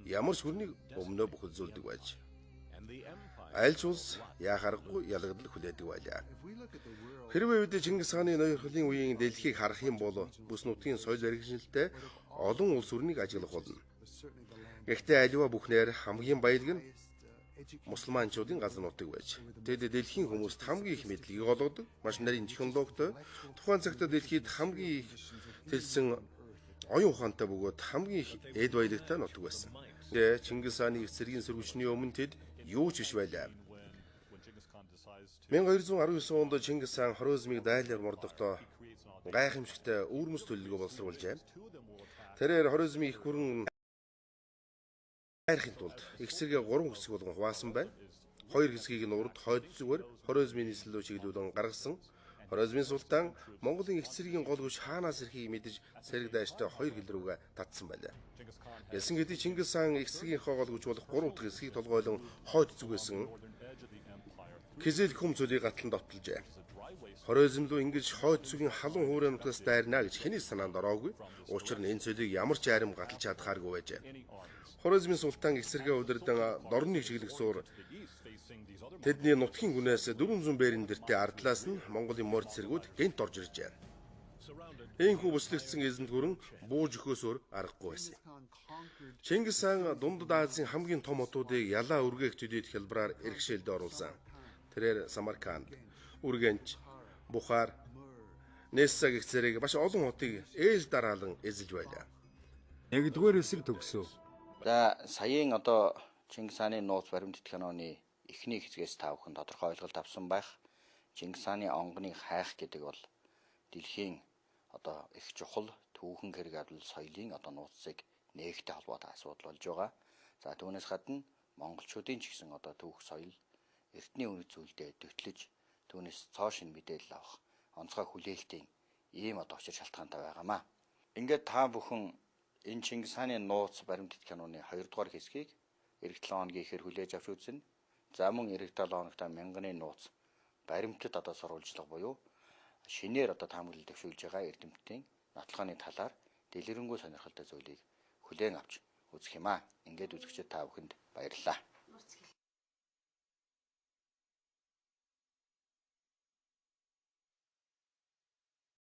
ямар ч хүрнийг өмнөө бүхэлзүүлдэг байж. Аль ч улс яхаарахгүй ялгадал хүлээдэг байлаа. Хэрвээ үед Чингис хааны ноёрхлын үеийн дэлхийг харах юм бол бүс нутгийн соёл иргэншилтэй олон улс өрнийг ажиглах болно. Гэхдээ аливаа бүхнээр хамгийн баялаг нь мусульманчуудын газар нутаг байж. Тэд дэлхийн хүмүүст хамгийн их мэдлэгийг олгодог, маш нарийн технологитой, тухайн цагт дэлхийд хамгийн их тэлсэн оюун ухаантай бөгөөд хамгийн их эд баялагтай нутаг байсан. Тэгээ Чингис хааны их цэргийн сүргүчний өмнө тэд юу ч биш байлаа. 1219 онд Чингис хаан Хорозмыг дайлаар мордохдоо гайхамшигтай өвөрмөс төлөлгөө боловсруулжээ. Тэрээр Хорозмын их хүрэн хайрхын тулд их цэргээ 3 хэсэг болгон хуваасан байна. 2 хэсгийг нь урд хойд зүгээр Хорозмын нийслэлөө чиглүүлэн гаргасан. Хорозмын султан Монголын их цэргийн гол хүч хаанаас ирэхийг мэдэж цэрэг дайштай 2 хил рүүгээ татсан байлаа. Ялсан хэдий Чингис хаан их цэргийн гол хүч болох 3 дахь хэсгийг толгойлон хойд зүгээсэн Кизил хүм цөлийг гатлан довтолжээ. Хорозм руу ингэж хойд зүгийн халуун хуурай нутгаас дайрна гэж хэний санаанд ороогүй. Учир нь энэ цөлийг ямар ч арим гаталж чадхааргүй байжээ. Хорозмын султан их цэргээ удирдан дорныг чиглэх суур тэдний нутгийн гүнээс 400 бээрэн дэртэй ардлаас нь Монголын морь цэргүүд гэнт орж иржээ. Ийхүү бүслэгдсэн эзэнт гүрэн бууж өгөхөөсөөр аргагүй байсан. Чингис хаан дундад Азийн хамгийн том хотуудыг ялаа үргээх төдийд хялбараар иргэшээлд оруулсан. тэрээр Самарканд, Үргэнч, Бухар, Несса гэх зэрэг маш олон хотыг ээлж дараалан эзэлж байлаа. Нэгдүгээр эсрэг төгсөв. За саяын одоо Чингис хааны нууц баримтат киноны эхний хэсгээс та бүхэн тодорхой ойлголт авсан байх. Чингис хааны онгоныг хайх гэдэг бол дэлхийн одоо их чухал түүхэн хэрэг адил соёлын одоо нууцыг нээгтэй холбоотой асуудал болж байгаа. За түүнээс гадна монголчуудын ч гэсэн одоо түүх соёл эртний үнэт зүйлдээ төтлөж түүнээс цоо шин мэдээлэл авах онцгой хүлээлтийн ийм одоо очир шалтгаантай байгаамаа. Ингээд та бүхэн энэ Чингис хааны нууц баримтат киноны 2 дугаар хэсгийг эх 7 хоногийн ихэр хүлээж авч үзнэ. За мөн эх 7 хоногт мянганы нууц баримтат одоо сурвалжлага буюу шинээр одоо таамаглал дэвшүүлж байгаа эрдэмтдийн нотлохооны талаар дэлгэрэнгүй сонирхолтой зүйлийг хүлээн авч үзэх юм аа. Ингээд үзэгчид та бүхэнд баярлалаа.